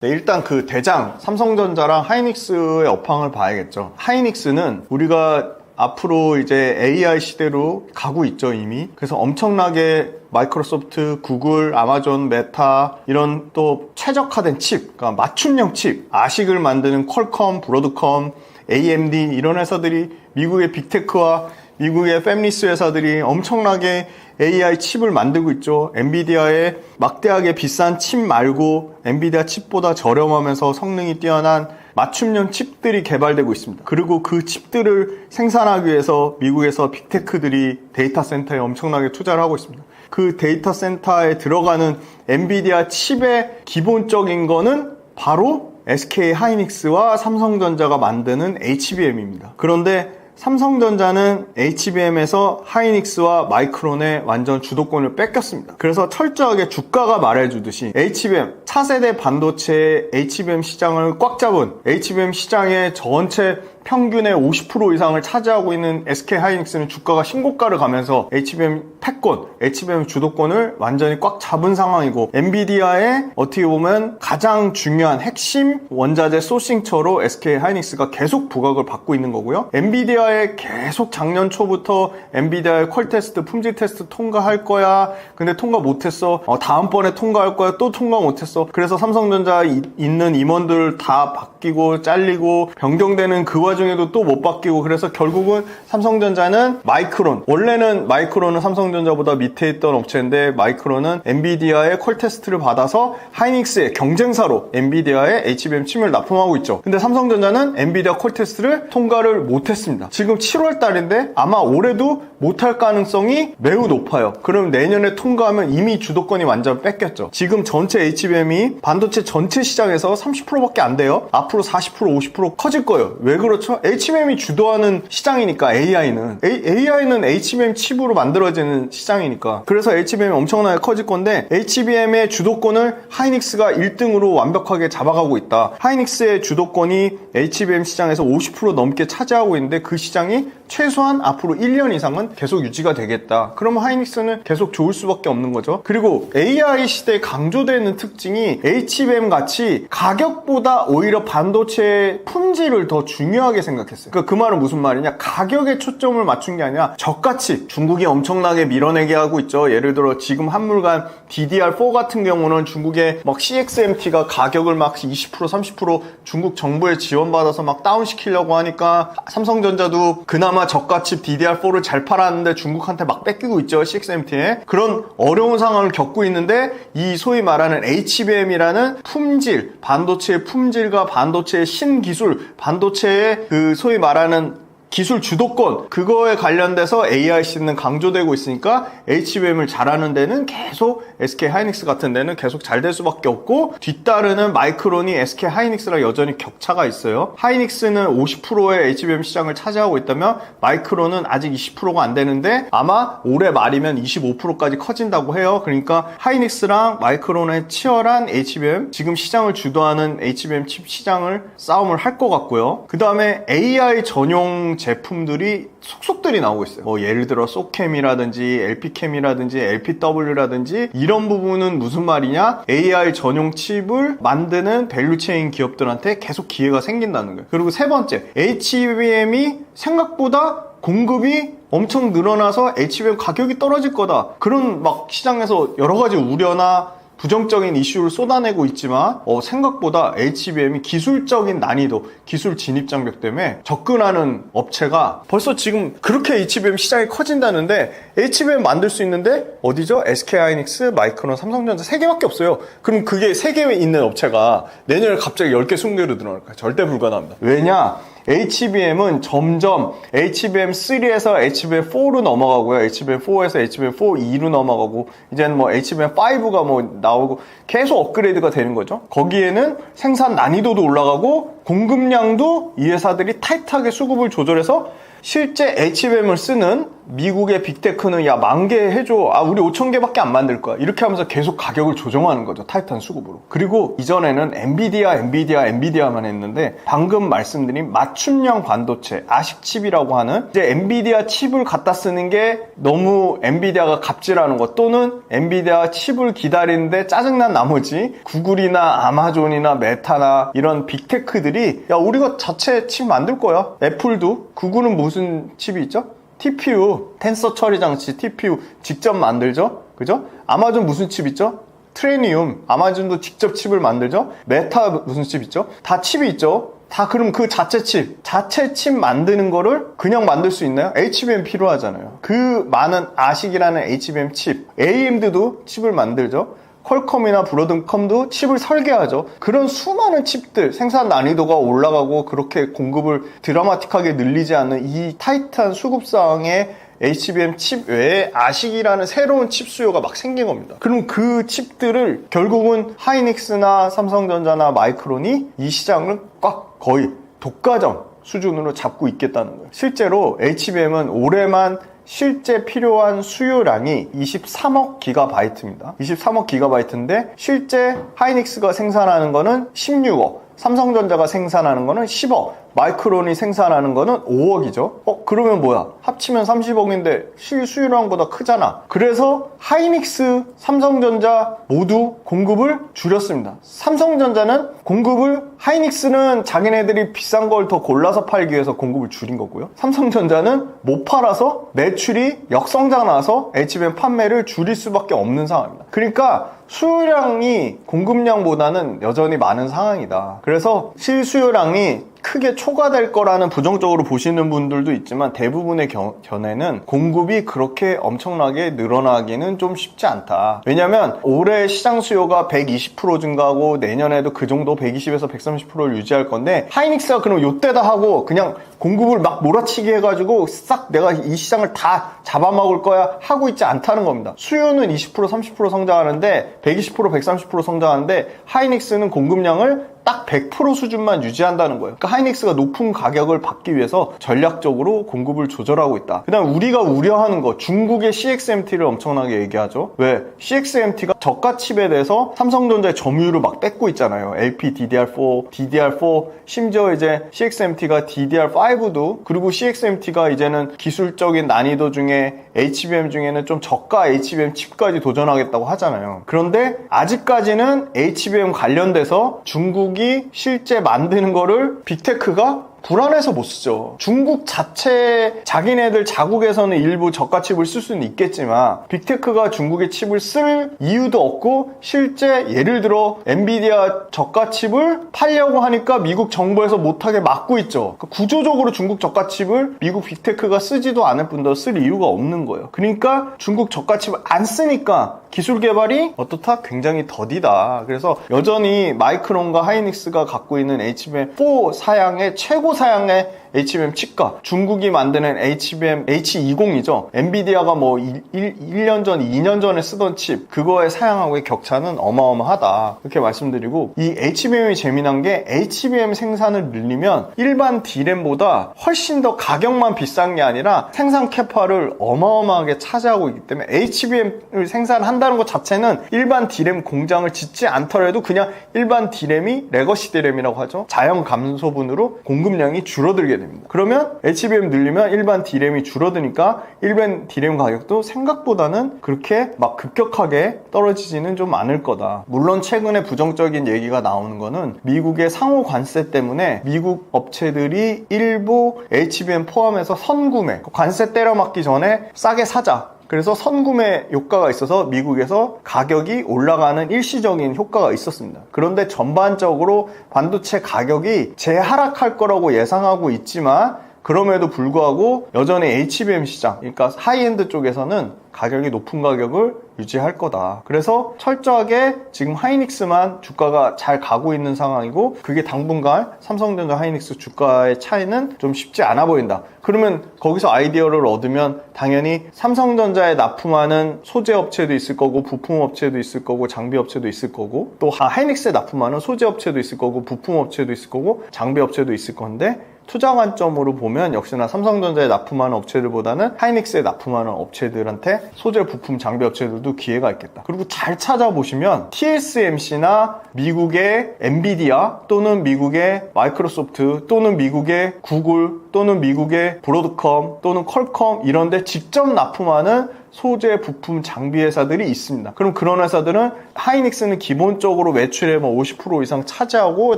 네, 일단 그 대장 삼성전자랑 하이닉스의 업황을 봐야겠죠. 하이닉스는 우리가 앞으로 이제 AI 시대로 가고 있죠, 이미. 그래서 엄청나게 마이크로소프트, 구글, 아마존, 메타 이런 또 최적화된 칩, 그러니까 맞춤형 칩, 아식을 만드는 퀄컴, 브로드컴, AMD 이런 회사들이 미국의 빅테크와 미국의 팹리스 회사들이 엄청나게 AI 칩을 만들고 있죠. 엔비디아의 막대하게 비싼 칩 말고 엔비디아 칩보다 저렴하면서 성능이 뛰어난 맞춤형 칩들이 개발되고 있습니다. 그리고 그 칩들을 생산하기 위해서 미국에서 빅테크들이 데이터 센터에 엄청나게 투자를 하고 있습니다. 그 데이터 센터에 들어가는 엔비디아 칩의 기본적인 거는 바로 SK 하이닉스와 삼성전자가 만드는 HBM입니다. 그런데 삼성전자는 HBM에서 하이닉스와 마이크론의 완전 주도권을 뺏겼습니다. 그래서 철저하게 주가가 말해주듯이 HBM, 차세대 반도체의 HBM 시장을 꽉 잡은 HBM 시장의 전체 평균의 50% 이상을 차지하고 있는 SK하이닉스는 주가가 신고가를 가면서 HBM 패권, HBM 주도권을 완전히 꽉 잡은 상황이고, 엔비디아의 어떻게 보면 가장 중요한 핵심 원자재 소싱처로 SK하이닉스가 계속 부각을 받고 있는 거고요. 엔비디아의 계속 작년 초부터 엔비디아의 퀄 테스트, 품질 테스트 통과할 거야. 근데 통과 못했어. 다음번에 통과할 거야. 또 통과 못했어. 그래서 삼성전자 있는 임원들 다 바뀌고 잘리고 변경되는 그 와중에도 또 못 바뀌고, 그래서 결국은 삼성전자는 마이크론, 원래는 마이크론은 삼성전자보다 밑에 있던 업체인데 마이크론은 엔비디아의 퀄 테스트를 받아서 하이닉스의 경쟁사로 엔비디아의 HBM 칩을 납품하고 있죠. 근데 삼성전자는 엔비디아 퀄 테스트를 통과를 못했습니다. 지금 7월 달인데 아마 올해도 못할 가능성이 매우 높아요. 그럼 내년에 통과하면 이미 주도권이 완전 뺏겼죠. 지금 전체 HBM이 반도체 전체 시장에서 30%밖에 안 돼요. 앞으로 40%, 50% 커질 거예요. 왜 그렇죠? HBM이 주도하는 시장이니까. AI는 HBM 칩으로 만들어지는 시장이니까. 그래서 HBM이 엄청나게 커질 건데, HBM의 주도권을 하이닉스가 1등으로 완벽하게 잡아가고 있다. 하이닉스의 주도권이 HBM 시장에서 50% 넘게 차지하고 있는데, 그 시장이 최소한 앞으로 1년 이상은 계속 유지가 되겠다. 그러면 하이닉스는 계속 좋을 수밖에 없는 거죠. 그리고 AI 시대에 강조되는 특징이 HBM 같이 가격보다 오히려 반도체의 품질을 더 중요하게 생각했어요. 그러니까 그 말은 무슨 말이냐? 가격에 초점을 맞춘 게 아니라 저가치. 중국이 엄청나게 밀어내게 하고 있죠. 예를 들어 지금 한물간 DDR4 같은 경우는 중국의 막 CXMT가 가격을 막 20%, 30% 중국 정부에 지원받아서 막 다운시키려고 하니까 삼성전자도 그나마 저가칩 DDR4를 잘 팔았는데 중국한테 막 뺏기고 있죠. CXMT에. 그런 어려운 상황을 겪고 있는데, 이 소위 말하는 HBM이라는 품질, 반도체의 품질과 반도체의 신기술, 반도체의 그 소위 말하는 기술 주도권, 그거에 관련돼서 AIC는 강조되고 있으니까 HBM을 잘하는 데는 계속 SK하이닉스 같은 데는 계속 잘 될 수밖에 없고, 뒤따르는 마이크론이 SK하이닉스랑 여전히 격차가 있어요. 하이닉스는 50%의 HBM 시장을 차지하고 있다면 마이크론은 아직 20%가 안 되는데 아마 올해 말이면 25%까지 커진다고 해요. 그러니까 하이닉스랑 마이크론의 치열한 HBM, 지금 시장을 주도하는 HBM 칩 시장을 싸움을 할 것 같고요. 그 다음에 AI 전용 제품들이 속속들이 나오고 있어요. 뭐 예를 들어 소캠이라든지 LP캠이라든지 LPW라든지 이런 부분은 무슨 말이냐? AI 전용 칩을 만드는 밸류체인 기업들한테 계속 기회가 생긴다는 거예요. 그리고 세 번째, HBM이 생각보다 공급이 엄청 늘어나서 HBM 가격이 떨어질 거다. 그런 막 시장에서 여러 가지 우려나 부정적인 이슈를 쏟아내고 있지만 생각보다 HBM이 기술적인 난이도, 기술 진입 장벽 때문에 접근하는 업체가 벌써 지금 그렇게 HBM 시장이 커진다는데, HBM 만들 수 있는데 어디죠? SK하이닉스, 마이크론, 삼성전자 3개밖에 없어요. 그럼 그게 3개에 있는 업체가 내년에 갑자기 10개, 20개로 늘어날까요? 절대 불가능합니다. 왜냐? HBM은 점점 HBM3에서 HBM4로 넘어가고요. HBM4에서 HBM4E로 넘어가고, 이제는 뭐 HBM5가 뭐 나오고 계속 업그레이드가 되는 거죠. 거기에는 생산 난이도도 올라가고 공급량도 이 회사들이 타이트하게 수급을 조절해서, 실제 HBM을 쓰는 미국의 빅테크는 야 10,000개 해줘, 우리 5,000개밖에 안 만들 거야, 이렇게 하면서 계속 가격을 조정하는 거죠. 타이트한 수급으로. 그리고 이전에는 엔비디아만 했는데, 방금 말씀드린 맞춤형 반도체, 아식칩이라고 하는, 이제 엔비디아 칩을 갖다 쓰는 게 너무 엔비디아가 갑질하는 것, 또는 엔비디아 칩을 기다리는데 짜증난 나머지 구글이나 아마존이나 메타나 이런 빅테크들이 야 우리가 자체 칩 만들 거야. 애플도, 구글은 무슨 칩이 있죠? TPU, 텐서 처리 장치, TPU 직접 만들죠? 그죠? 아마존 무슨 칩 있죠? 트레니움, 아마존도 직접 칩을 만들죠? 메타 무슨 칩 있죠? 다 칩이 있죠? 다 그럼 그 자체 칩 만드는 거를 그냥 만들 수 있나요? HBM 필요하잖아요. 그 많은 아식이라는 HBM 칩, AMD도 칩을 만들죠? 퀄컴이나 브로드컴도 칩을 설계하죠. 그런 수많은 칩들, 생산 난이도가 올라가고 그렇게 공급을 드라마틱하게 늘리지 않는 이 타이트한 수급상에 HBM 칩 외에 아식이라는 새로운 칩 수요가 막 생긴 겁니다. 그럼 그 칩들을 결국은 하이닉스나 삼성전자나 마이크론이 이 시장을 꽉 거의 독과점 수준으로 잡고 있겠다는 거예요. 실제로 HBM은 올해만 실제 필요한 수요량이 23억 기가바이트입니다. 23억 기가바이트인데 실제 하이닉스가 생산하는 거는 16억. 삼성전자가 생산하는 거는 10억, 마이크론이 생산하는 거는 5억이죠. 그러면 뭐야? 합치면 30억인데 실수요량보다 크잖아. 그래서 하이닉스, 삼성전자 모두 공급을 줄였습니다. 삼성전자는 공급을, 하이닉스는 자기네들이 비싼 걸 더 골라서 팔기 위해서 공급을 줄인 거고요. 삼성전자는 못 팔아서 매출이 역성장 나서 HBM 판매를 줄일 수밖에 없는 상황입니다. 그러니까 수요량이 공급량보다는 여전히 많은 상황이다. 그래서 실수요량이 크게 초과될 거라는 부정적으로 보시는 분들도 있지만 대부분의 견해는 공급이 그렇게 엄청나게 늘어나기는 좀 쉽지 않다. 왜냐면 올해 시장 수요가 120% 증가하고 내년에도 그 정도 120에서 130%를 유지할 건데 하이닉스가 그럼 요때다 하고 그냥 공급을 막 몰아치기 해가지고 싹 내가 이 시장을 다 잡아먹을 거야 하고 있지 않다는 겁니다. 수요는 20% 30% 성장하는데 120% 130% 성장하는데 하이닉스는 공급량을 딱 100% 수준만 유지한다는 거예요. 그러니까 하이닉스가 높은 가격을 받기 위해서 전략적으로 공급을 조절하고 있다. 그 다음 우리가 우려하는 거, 중국의 CXMT를 엄청나게 얘기하죠. 왜? CXMT가 저가 칩에 대해서 삼성전자의 점유율을 막 뺏고 있잖아요. LP, DDR4, DDR4, 심지어 이제 CXMT가 DDR5도, 그리고 CXMT가 이제는 기술적인 난이도 중에 HBM 중에는 좀 저가 HBM 칩까지 도전하겠다고 하잖아요. 그런데 아직까지는 HBM 관련돼서 중국이 실제 만드는 거를 빅테크가 불안해서 못 쓰죠. 중국 자체 자기네들 자국에서는 일부 저가 칩을 쓸 수는 있겠지만 빅테크가 중국의 칩을 쓸 이유도 없고 실제 예를 들어 엔비디아 저가 칩을 팔려고 하니까 미국 정부에서 못하게 막고 있죠. 그러니까 구조적으로 중국 저가 칩을 미국 빅테크가 쓰지도 않을 뿐더러 쓸 이유가 없는 거예요. 그러니까 중국 저가 칩을 안 쓰니까 기술 개발이 어떻다? 굉장히 더디다. 그래서 여전히 마이크론과 하이닉스가 갖고 있는 HBM4 사양의 최고 사양의 HBM 칩과 중국이 만드는 HBM H20이죠. 엔비디아가 뭐 1년 전, 2년 전에 쓰던 칩, 그거의 사양하고의 격차는 어마어마하다. 이렇게 말씀드리고, 이 HBM이 재미난 게 HBM 생산을 늘리면 일반 D램보다 훨씬 더 가격만 비싼 게 아니라 생산 캐파를 어마어마하게 차지하고 있기 때문에 HBM을 생산한다는 것 자체는 일반 D램 공장을 짓지 않더라도 그냥 일반 D램이 레거시 D램이라고 하죠. 자연 감소분으로 공급량이 줄어들게 됩니다. 그러면 HBM 늘리면 일반 D램이 줄어드니까 일반 D램 가격도 생각보다는 그렇게 막 급격하게 떨어지지는 좀 않을 거다. 물론 최근에 부정적인 얘기가 나오는 거는 미국의 상호 관세 때문에 미국 업체들이 일부 HBM 포함해서 선구매, 관세 때려맞기 전에 싸게 사자, 그래서 선구매 효과가 있어서 미국에서 가격이 올라가는 일시적인 효과가 있었습니다. 그런데 전반적으로 반도체 가격이 재하락할 거라고 예상하고 있지만 그럼에도 불구하고 여전히 HBM 시장, 그러니까 하이엔드 쪽에서는 가격이 높은 가격을 유지할 거다. 그래서 철저하게 지금 하이닉스만 주가가 잘 가고 있는 상황이고 그게 당분간 삼성전자 하이닉스 주가의 차이는 좀 쉽지 않아 보인다. 그러면 거기서 아이디어를 얻으면 당연히 삼성전자에 납품하는 소재 업체도 있을 거고 부품 업체도 있을 거고 장비 업체도 있을 거고 또 하이닉스에 납품하는 소재 업체도 있을 거고 부품 업체도 있을 거고 장비 업체도 있을 건데 투자 관점으로 보면 역시나 삼성전자에 납품하는 업체들보다는 하이닉스에 납품하는 업체들한테 소재 부품 장비 업체들도 기회가 있겠다. 그리고 잘 찾아보시면 TSMC나 미국의 엔비디아 또는 미국의 마이크로소프트 또는 미국의 구글 또는 미국의 브로드컴 또는 퀄컴 이런 데 직접 납품하는 소재, 부품, 장비 회사들이 있습니다. 그럼 그런 회사들은 하이닉스는 기본적으로 매출의 뭐 50% 이상 차지하고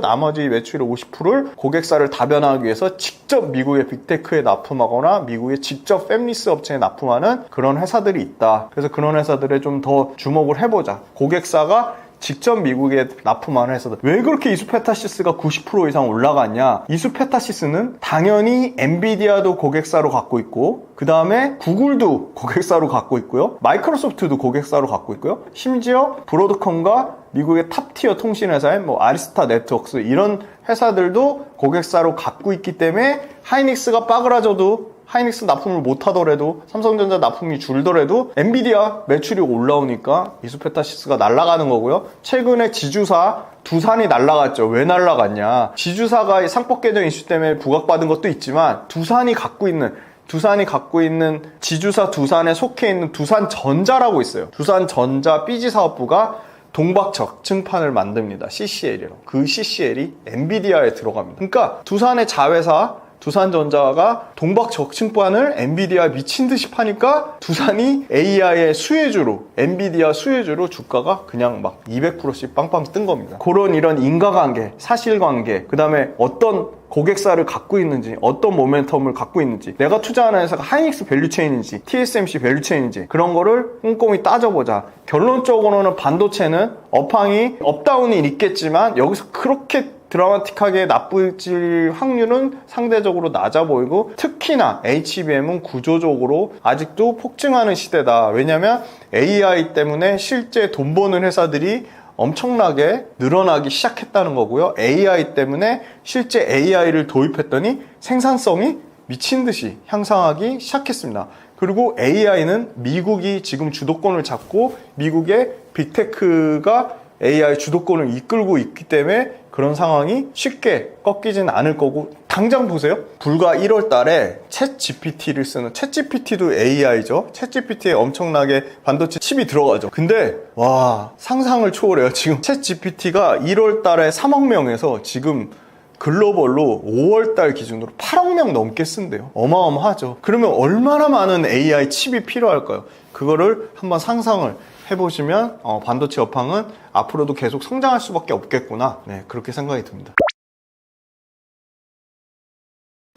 나머지 매출의 50%를 고객사를 다변화하기 위해서 직접 미국의 빅테크에 납품하거나 미국의 직접 팹리스 업체에 납품하는 그런 회사들이 있다. 그래서 그런 회사들에 좀 더 주목을 해보자. 고객사가 직접 미국에 납품하는 회사들. 왜 그렇게 이수페타시스가 90% 이상 올라갔냐? 이수페타시스는 당연히 엔비디아도 고객사로 갖고 있고 그 다음에 구글도 고객사로 갖고 있고요. 마이크로소프트도 고객사로 갖고 있고요. 심지어 브로드컴과 미국의 탑티어 통신회사인 뭐 아리스타 네트워크스 이런 회사들도 고객사로 갖고 있기 때문에 하이닉스가 빠그라져도 하이닉스 납품을 못하더라도 삼성전자 납품이 줄더라도 엔비디아 매출이 올라오니까 이수페타시스가 날아가는 거고요. 최근에 지주사 두산이 날아갔죠. 왜 날아갔냐? 지주사가 상법 개정 이슈 때문에 부각받은 것도 있지만 두산이 갖고 있는 지주사 두산에 속해 있는 두산전자라고 있어요. 두산전자 삐지 사업부가 동박 적층판을 만듭니다. CCL이요. 그 CCL이 엔비디아에 들어갑니다. 그러니까 두산의 자회사 두산전자가 동박 적층판을 엔비디아 미친 듯이 파니까 두산이 AI의 수혜주로, 엔비디아 수혜주로 주가가 그냥 막 200%씩 빵빵 뜬 겁니다. 그런 이런 인과관계, 사실관계, 그 다음에 어떤 고객사를 갖고 있는지, 어떤 모멘텀을 갖고 있는지, 내가 투자하는 회사가 하이닉스 밸류체인인지, TSMC 밸류체인인지 그런 거를 꼼꼼히 따져보자. 결론적으로는 반도체는 업황이 업다운이 있겠지만 여기서 그렇게 드라마틱하게 나빠질 확률은 상대적으로 낮아 보이고, 특히나 HBM은 구조적으로 아직도 폭증하는 시대다. 왜냐면 AI 때문에 실제 돈 버는 회사들이 엄청나게 늘어나기 시작했다는 거고요. AI 때문에 실제 AI를 도입했더니 생산성이 미친 듯이 향상하기 시작했습니다. 그리고 AI는 미국이 지금 주도권을 잡고 미국의 빅테크가 AI 주도권을 이끌고 있기 때문에 그런 상황이 쉽게 꺾이진 않을 거고, 당장 보세요. 불과 1월 달에 챗 GPT를 쓰는, 챗 GPT도 AI죠. 챗 GPT에 엄청나게 반도체 칩이 들어가죠. 근데 와, 상상을 초월해요. 지금 챗 GPT가 1월 달에 3억 명에서 지금 글로벌로 5월 달 기준으로 8억 명 넘게 쓴대요. 어마어마하죠. 그러면 얼마나 많은 AI 칩이 필요할까요? 그거를 한번 상상을 해보시면 반도체 업황은 앞으로도 계속 성장할 수밖에 없겠구나, 네, 그렇게 생각이 듭니다.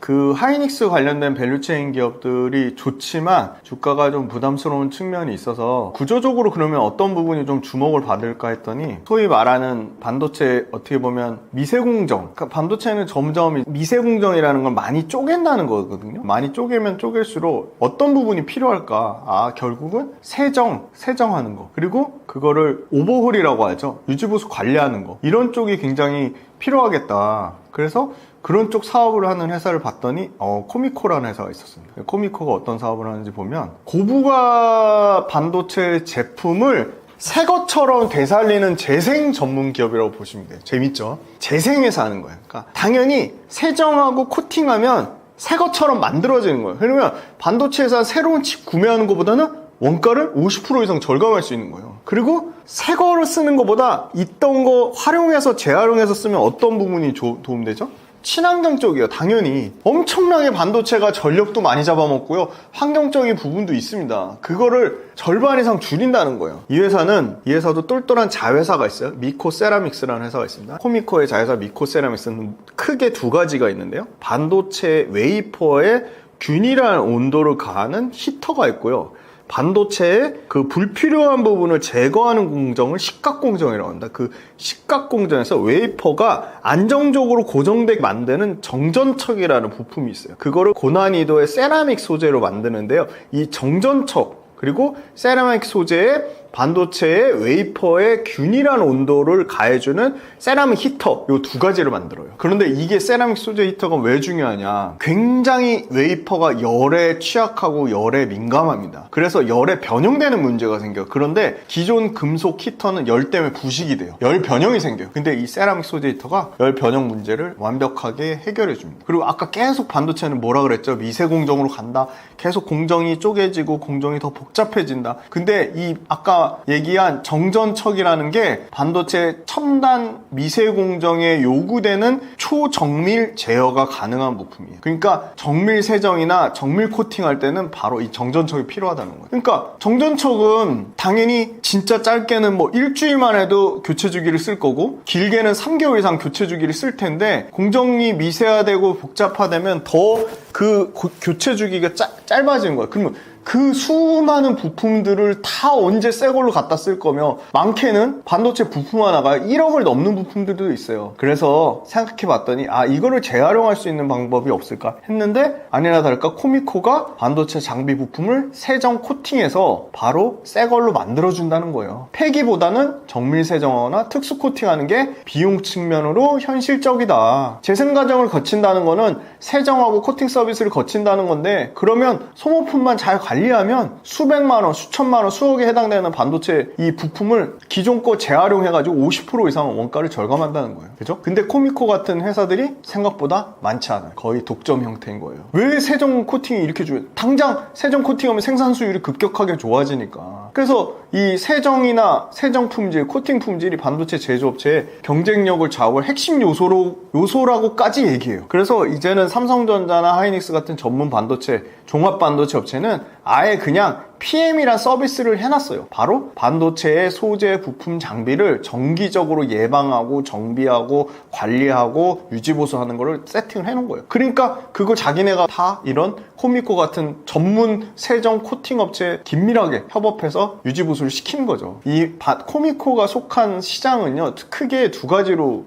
그 하이닉스 관련된 밸류체인 기업들이 좋지만 주가가 좀 부담스러운 측면이 있어서, 구조적으로 그러면 어떤 부분이 좀 주목을 받을까 했더니, 소위 말하는 반도체, 어떻게 보면 미세공정, 그러니까 반도체는 점점 미세공정이라는 걸 많이 쪼갠다는 거거든요. 많이 쪼개면 쪼갤수록 어떤 부분이 필요할까? 결국은 세정하는 거, 그리고 그거를 오버홀이라고 하죠. 유지보수 관리하는 거, 이런 쪽이 굉장히 필요하겠다. 그래서 그런 쪽 사업을 하는 회사를 봤더니 코미코라는 회사가 있었습니다. 코미코가 어떤 사업을 하는지 보면, 고부가 반도체 제품을 새 것처럼 되살리는 재생 전문 기업이라고 보시면 돼요. 재밌죠? 재생해서 하는 거예요. 그러니까 당연히 세정하고 코팅하면 새 것처럼 만들어지는 거예요. 그러면 반도체 회사 새로운 칩 구매하는 것보다는 원가를 50% 이상 절감할 수 있는 거예요. 그리고 새 거를 쓰는 것보다 있던 거 활용해서 재활용해서 쓰면 어떤 부분이 도움되죠? 친환경 쪽이요. 당연히 엄청나게 반도체가 전력도 많이 잡아먹고요, 환경적인 부분도 있습니다. 그거를 절반 이상 줄인다는 거예요. 이 회사도 똘똘한 자회사가 있어요. 미코세라믹스라는 회사가 있습니다. 코미코의 자회사 미코세라믹스는 크게 두 가지가 있는데요, 반도체 웨이퍼에 균일한 온도를 가하는 히터가 있고요, 반도체의 그 불필요한 부분을 제거하는 공정을 식각공정이라고 합니다. 그 식각공정에서 웨이퍼가 안정적으로 고정되게 만드는 정전척이라는 부품이 있어요. 그거를 고난이도의 세라믹 소재로 만드는데요, 이 정전척 그리고 세라믹 소재에 반도체의 웨이퍼의 균일한 온도를 가해주는 세라믹 히터, 이 두 가지를 만들어요. 그런데 이게 세라믹 소재 히터가 왜 중요하냐, 굉장히 웨이퍼가 열에 취약하고 열에 민감합니다. 그래서 열에 변형되는 문제가 생겨요. 그런데 기존 금속 히터는 열 때문에 부식이 돼요. 열 변형이 생겨요. 근데 이 세라믹 소재 히터가 열 변형 문제를 완벽하게 해결해 줍니다. 그리고 아까 계속 반도체는 뭐라 그랬죠? 미세 공정으로 간다, 계속 공정이 쪼개지고 공정이 더 복잡해진다. 근데 이 아까 얘기한 정전척이라는 게 반도체 첨단 미세 공정에 요구되는 초정밀 제어가 가능한 부품이에요. 그러니까 정밀 세정이나 정밀 코팅할 때는 바로 이 정전척이 필요하다는 거예요. 그러니까 정전척은 당연히 진짜 짧게는 뭐 일주일만 해도 교체 주기를 쓸 거고, 길게는 3개월 이상 교체 주기를 쓸 텐데, 공정이 미세화되고 복잡화되면 더 그 교체 주기가 짧아지는 거예요. 그러면 그 수많은 부품들을 다 언제 새 걸로 갖다 쓸 거며, 많게는 반도체 부품 하나가 1억을 넘는 부품들도 있어요. 그래서 생각해 봤더니 이거를 재활용할 수 있는 방법이 없을까 했는데, 아니나 다를까 코미코가 반도체 장비 부품을 세정 코팅해서 바로 새 걸로 만들어준다는 거예요. 폐기보다는 정밀 세정하거나 특수 코팅하는 게 비용 측면으로 현실적이다. 재생 과정을 거친다는 거는 세정하고 코팅 서비스를 거친다는 건데, 그러면 소모품만 잘 관리하면 수백만 원, 수천만 원, 수억에 해당되는 반도체 이 부품을 기존 거 재활용해가지고 50% 이상 원가를 절감한다는 거예요. 그죠? 근데 코미코 같은 회사들이 생각보다 많지 않아요. 거의 독점 형태인 거예요. 왜 세정 코팅이 이렇게 중요해요? 당장 세정 코팅하면 생산 수율이 급격하게 좋아지니까. 그래서 이 세정이나 세정 품질, 코팅 품질이 반도체 제조업체의 경쟁력을 좌우할 핵심 요소라고까지 얘기해요. 그래서 이제는 삼성전자나 하이닉스 같은 전문 반도체, 종합 반도체 업체는 아예 그냥 PM이란 서비스를 해놨어요. 바로 반도체의 소재, 부품, 장비를 정기적으로 예방하고 정비하고 관리하고 유지보수하는 거를 세팅을 해놓은 거예요. 그러니까 그걸 자기네가 다 이런 코미코 같은 전문 세정 코팅 업체에 긴밀하게 협업해서 유지보수를 시키는 거죠. 이 코미코가 속한 시장은요, 크게 두 가지로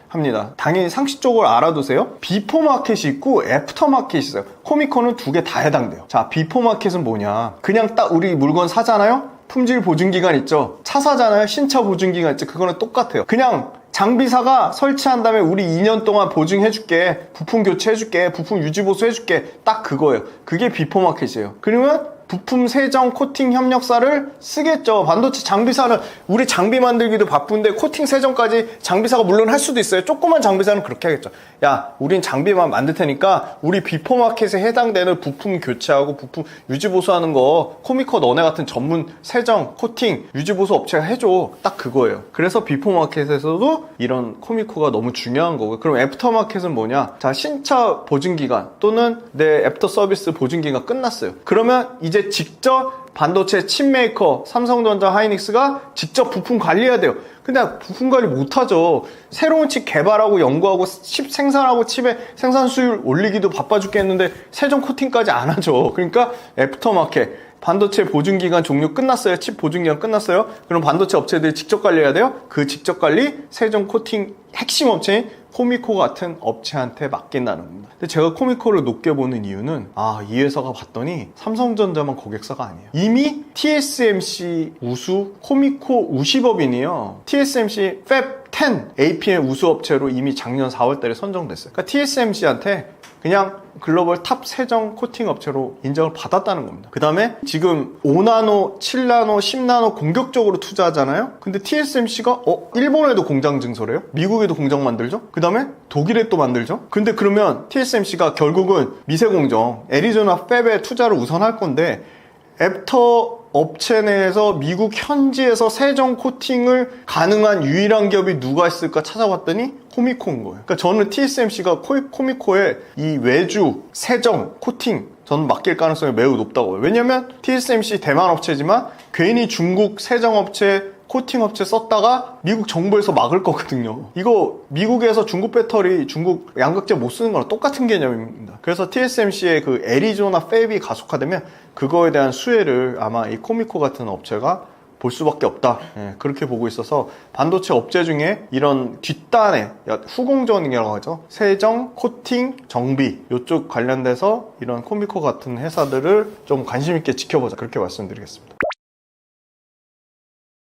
합니다. 당연히 상식적으로 알아두세요. 비포 마켓이 있고 애프터 마켓이 있어요. 코미코는 두 개 다 해당돼요. 자, 비포 마켓은 뭐냐? 그냥 딱 우리 물건 사잖아요? 품질 보증 기간 있죠? 차 사잖아요? 신차 보증 기간 있죠? 그거는 똑같아요. 그냥 장비사가 설치한 다음에 우리 2년 동안 보증해줄게, 부품 교체해줄게, 부품 유지보수 해줄게, 딱 그거예요. 그게 비포 마켓이에요. 그러면 부품 세정 코팅 협력사를 쓰겠죠. 반도체 장비사는 우리 장비 만들기도 바쁜데 코팅 세정까지 장비사가 물론 할 수도 있어요. 조그만 장비사는 그렇게 하겠죠. 야, 우린 장비만 만들 테니까 우리 비포 마켓에 해당되는 부품 교체하고 부품 유지보수하는 거 코미코 너네 같은 전문 세정 코팅 유지보수 업체가 해줘. 딱 그거예요. 그래서 비포 마켓에서도 이런 코미코가 너무 중요한 거고요. 그럼 애프터 마켓은 뭐냐? 자, 신차 보증 기간 또는 내 애프터 서비스 보증 기간 끝났어요. 그러면 이제 직접 반도체 칩 메이커 삼성전자 하이닉스가 직접 부품 관리해야 돼요. 근데 부품 관리 못하죠. 새로운 칩 개발하고 연구하고 칩 생산하고 칩의 생산 수율 올리기도 바빠 죽겠는데 세정 코팅까지 안 하죠. 그러니까 애프터 마켓, 반도체 보증기간 종료 끝났어요. 칩 보증기간 끝났어요. 그럼 반도체 업체들이 직접 관리해야 돼요. 그 직접 관리 세정 코팅 핵심 업체인 코미코 같은 업체한테 맡긴다는 겁니다. 근데 제가 코미코를 높게 보는 이유는 이 회사가 봤더니 삼성전자만 고객사가 아니에요. 이미 TSMC 우수 코미코 우시법인이에요. TSMC Fab10 APM 우수업체로 이미 작년 4월달에 선정됐어요. 그러니까 TSMC한테 그냥 글로벌 탑 세정 코팅 업체로 인정을 받았다는 겁니다. 그 다음에 지금 5나노, 7나노, 10나노 공격적으로 투자하잖아요. 근데 TSMC가 일본에도 공장 증설해요? 미국에도 공장 만들죠? 그 다음에 독일에 또 만들죠? 근데 그러면 TSMC가 결국은 미세공정, 애리조나 팹에 투자를 우선 할 건데 애프터 업체 내에서 미국 현지에서 세정 코팅을 가능한 유일한 기업이 누가 있을까 찾아봤더니 코미코인 거예요. 그러니까 저는 TSMC가 코미코의 이 외주 세정 코팅 저는 맡길 가능성이 매우 높다고 봐요. 왜냐면 TSMC 대만 업체지만 괜히 중국 세정 업체 코팅 업체 썼다가 미국 정부에서 막을 거거든요. 이거 미국에서 중국 배터리, 중국 양극재 못 쓰는 거랑 똑같은 개념입니다. 그래서 TSMC의 그 애리조나 팹이 가속화되면 그거에 대한 수혜를 아마 이 코미코 같은 업체가 볼 수밖에 없다. 그렇게 보고 있어서 반도체 업체 중에 이런 뒷단에 후공정이라고 하죠. 세정, 코팅, 정비 이쪽 관련돼서 이런 코미코 같은 회사들을 좀 관심 있게 지켜보자. 그렇게 말씀드리겠습니다.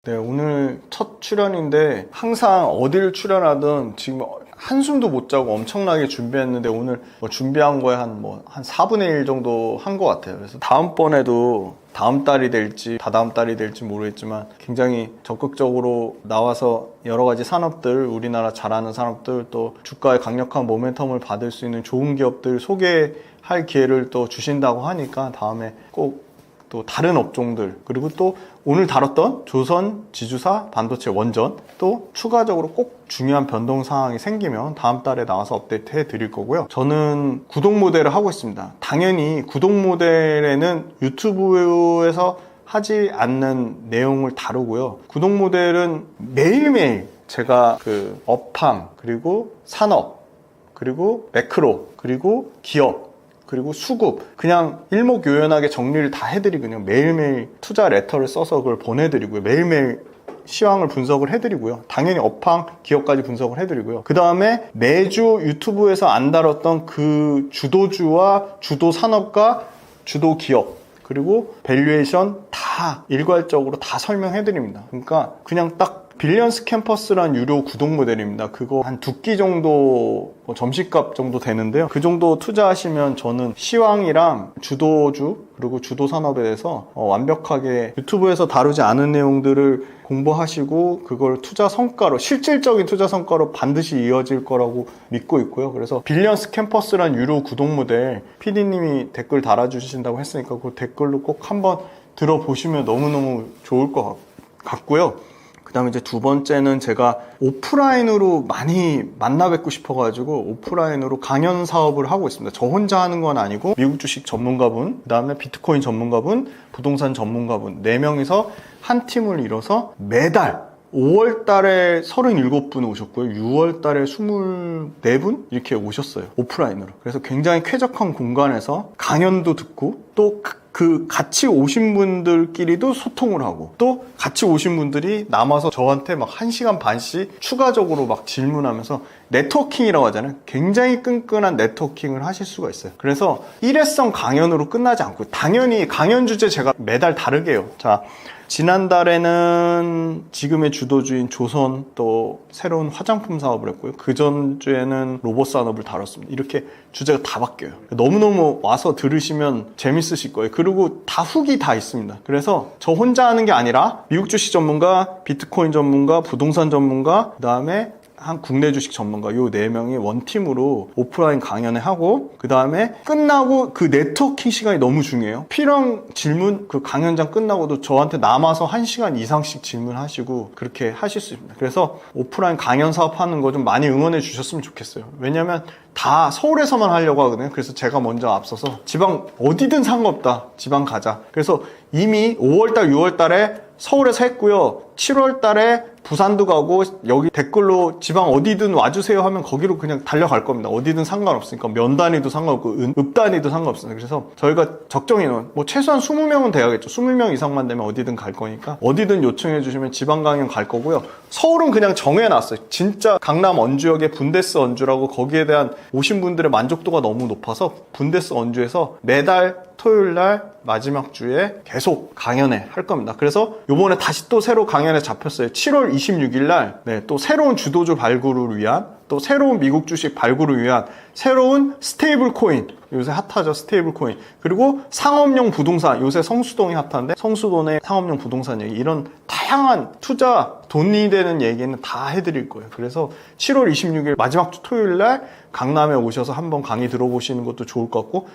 네, 오늘 첫 출연인데 항상 어딜 출연하든 지금 한숨도 못 자고 엄청나게 준비했는데 오늘 준비한 거에 한 4분의 1 정도 한 것 같아요. 그래서 다음번에도 다음 달이 될지 다다음 달이 될지 모르겠지만 굉장히 적극적으로 나와서 여러 가지 산업들, 우리나라 잘하는 산업들, 또 주가의 강력한 모멘텀을 받을 수 있는 좋은 기업들 소개할 기회를 또 주신다고 하니까 다음에 꼭 또 다른 업종들, 그리고 또 오늘 다뤘던 조선, 지주사, 반도체, 원전, 또 추가적으로 꼭 중요한 변동 상황이 생기면 다음 달에 나와서 업데이트 해드릴 거고요. 저는 구독 모델을 하고 있습니다. 당연히 구독 모델에는 유튜브에서 하지 않는 내용을 다루고요. 구독 모델은 매일매일 제가 그 업황, 그리고 산업, 그리고 매크로, 그리고 기업, 그리고 수급 그냥 일목요연하게 정리를 다 해드리거든요. 매일매일 투자 레터를 써서 그걸 보내드리고요. 매일매일 시황을 분석을 해드리고요. 당연히 업황, 기업까지 분석을 해드리고요. 그 다음에 매주 유튜브에서 안 다뤘던 그 주도주와 주도 산업과 주도 기업 그리고 밸류에이션 다 일괄적으로 다 설명해드립니다. 그러니까 그냥 딱 빌리언스 캠퍼스란 유료 구독 모델입니다. 그거 한 2끼 정도 점심값 정도 되는데요. 그 정도 투자하시면 저는 시황이랑 주도주 그리고 주도 산업에 대해서 완벽하게 유튜브에서 다루지 않은 내용들을 공부하시고 그걸 투자 성과로 실질적인 투자 성과로 반드시 이어질 거라고 믿고 있고요. 그래서 빌리언스 캠퍼스란 유료 구독 모델 PD님이 댓글 달아주신다고 했으니까 그 댓글로 꼭 한번 들어보시면 너무너무 좋을 것 같고요. 그 다음에 이제 두 번째는 제가 오프라인으로 많이 만나 뵙고 싶어가지고 오프라인으로 강연 사업을 하고 있습니다. 저 혼자 하는 건 아니고 미국 주식 전문가분, 그 다음에 비트코인 전문가분, 부동산 전문가분 4명이서 한 팀을 이뤄서 매달 5월 달에 37분 오셨고요. 6월 달에 24분 이렇게 오셨어요. 오프라인으로. 그래서 굉장히 쾌적한 공간에서 강연도 듣고 또 그 같이 오신 분들끼리도 소통을 하고 또 같이 오신 분들이 남아서 저한테 막 1시간 반씩 추가적으로 막 질문하면서 네트워킹이라고 하잖아요. 굉장히 끈끈한 네트워킹을 하실 수가 있어요. 그래서 일회성 강연으로 끝나지 않고 당연히 강연 주제 제가 매달 다르게 해요. 자, 지난달에는 지금의 주도주인 조선 또 새로운 화장품 사업을 했고요. 그 전주에는 로봇 산업을 다뤘습니다. 이렇게 주제가 다 바뀌어요. 너무너무 와서 들으시면 재밌으실 거예요. 그리고 다 후기 다 있습니다. 그래서 저 혼자 하는 게 아니라 미국 주식 전문가, 비트코인 전문가, 부동산 전문가, 그 다음에 한 국내 주식 전문가 요 4명이 원팀으로 오프라인 강연을 하고 그 다음에 끝나고 그 네트워킹 시간이 너무 중요해요. 필요한 질문 그 강연장 끝나고도 저한테 남아서 1시간 이상씩 질문하시고 그렇게 하실 수 있습니다. 그래서 오프라인 강연 사업하는 거 좀 많이 응원해 주셨으면 좋겠어요. 왜냐면 다 서울에서만 하려고 하거든요. 그래서 제가 먼저 앞서서 지방 어디든 상관없다. 지방 가자. 그래서 이미 5월달, 6월달에 서울에서 했고요. 7월달에 부산도 가고 여기 댓글로 지방 어디든 와주세요 하면 거기로 그냥 달려갈 겁니다. 어디든 상관없으니까 면 단위도 상관없고 읍 단위도 상관없습니다. 그래서 저희가 적정 인원 뭐 최소한 20명은 돼야겠죠. 20명 이상만 되면 어디든 갈 거니까 어디든 요청해 주시면 지방 강연 갈 거고요. 서울은 그냥 정해놨어요. 진짜 강남 언주역에 분데스 언주라고 거기에 대한 오신 분들의 만족도가 너무 높아서 분데스 언주에서 매달 토요일날 마지막 주에 계속 강연회 할 겁니다. 그래서 요번에 다시 또 새로 강연회 잡혔어요. 7월 26일날 또 새로운 주도주 발굴을 위한 또 새로운 미국 주식 발굴을 위한 새로운 스테이블 코인 요새 핫하죠. 스테이블 코인 그리고 상업용 부동산 요새 성수동이 핫한데 성수동의 상업용 부동산 얘기 이런 다양한 투자 돈이 되는 얘기는 다 해드릴 거예요. 그래서 7월 26일 마지막 주 토요일날 강남에 오셔서 한번 강의 들어보시는 것도 좋을 것 같고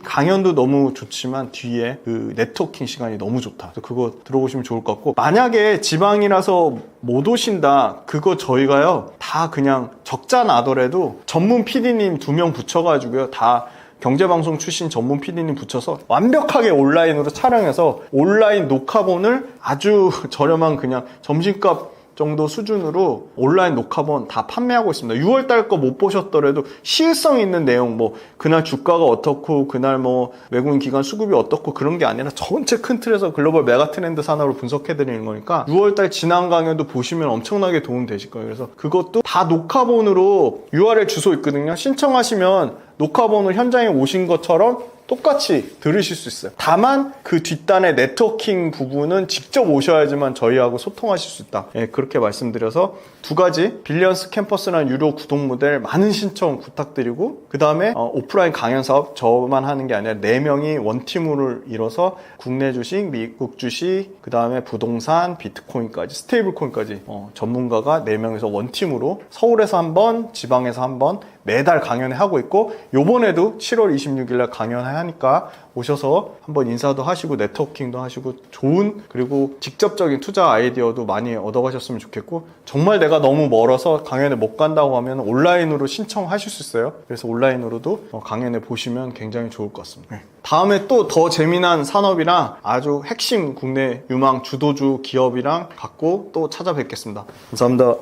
강연도 너무 좋지만 뒤에 그 네트워킹 시간이 너무 좋다. 그래서 그거 들어보시면 좋을 것 같고 만약에 지방이라서 못 오신다 그거 저희가요 다 그냥 적자 나더라도 전문 PD님 2명 붙여가지고요 다 경제방송 출신 전문 PD님 붙여서 완벽하게 온라인으로 촬영해서 온라인 녹화본을 아주 저렴한 그냥 점심값 정도 수준으로 온라인 녹화본 다 판매하고 있습니다. 6월달 거 못 보셨더라도 시의성 있는 내용 뭐 그날 주가가 어떻고 그날 뭐 외국인 기관 수급이 어떻고 그런 게 아니라 전체 큰 틀에서 글로벌 메가 트렌드 산업을 분석해 드리는 거니까 6월달 지난 강연도 보시면 엄청나게 도움 되실 거예요. 그래서 그것도 다 녹화본으로 URL 주소 있거든요. 신청하시면 녹화본을 현장에 오신 것처럼 똑같이 들으실 수 있어요. 다만 그 뒷단의 네트워킹 부분은 직접 오셔야지만 저희하고 소통하실 수 있다. 그렇게 말씀드려서 두 가지 빌리언스 캠퍼스라는 유료 구독 모델 많은 신청 부탁드리고 그 다음에 오프라인 강연 사업 저만 하는 게 아니라 4명이 원팀으로 이뤄서 국내 주식, 미국 주식, 그 다음에 부동산, 비트코인까지 스테이블 코인까지 전문가가 4명에서 원팀으로 서울에서 한 번, 지방에서 한 번 매달 강연회 하고 있고 요번에도 7월 26일날 강연회 하니까 오셔서 한번 인사도 하시고 네트워킹도 하시고 좋은 그리고 직접적인 투자 아이디어도 많이 얻어가셨으면 좋겠고 정말 내가 너무 멀어서 강연회 못 간다고 하면 온라인으로 신청하실 수 있어요. 그래서 온라인으로도 강연회 보시면 굉장히 좋을 것 같습니다. 다음에 또 더 재미난 산업이랑 아주 핵심 국내 유망 주도주 기업이랑 갖고 또 찾아뵙겠습니다. 감사합니다.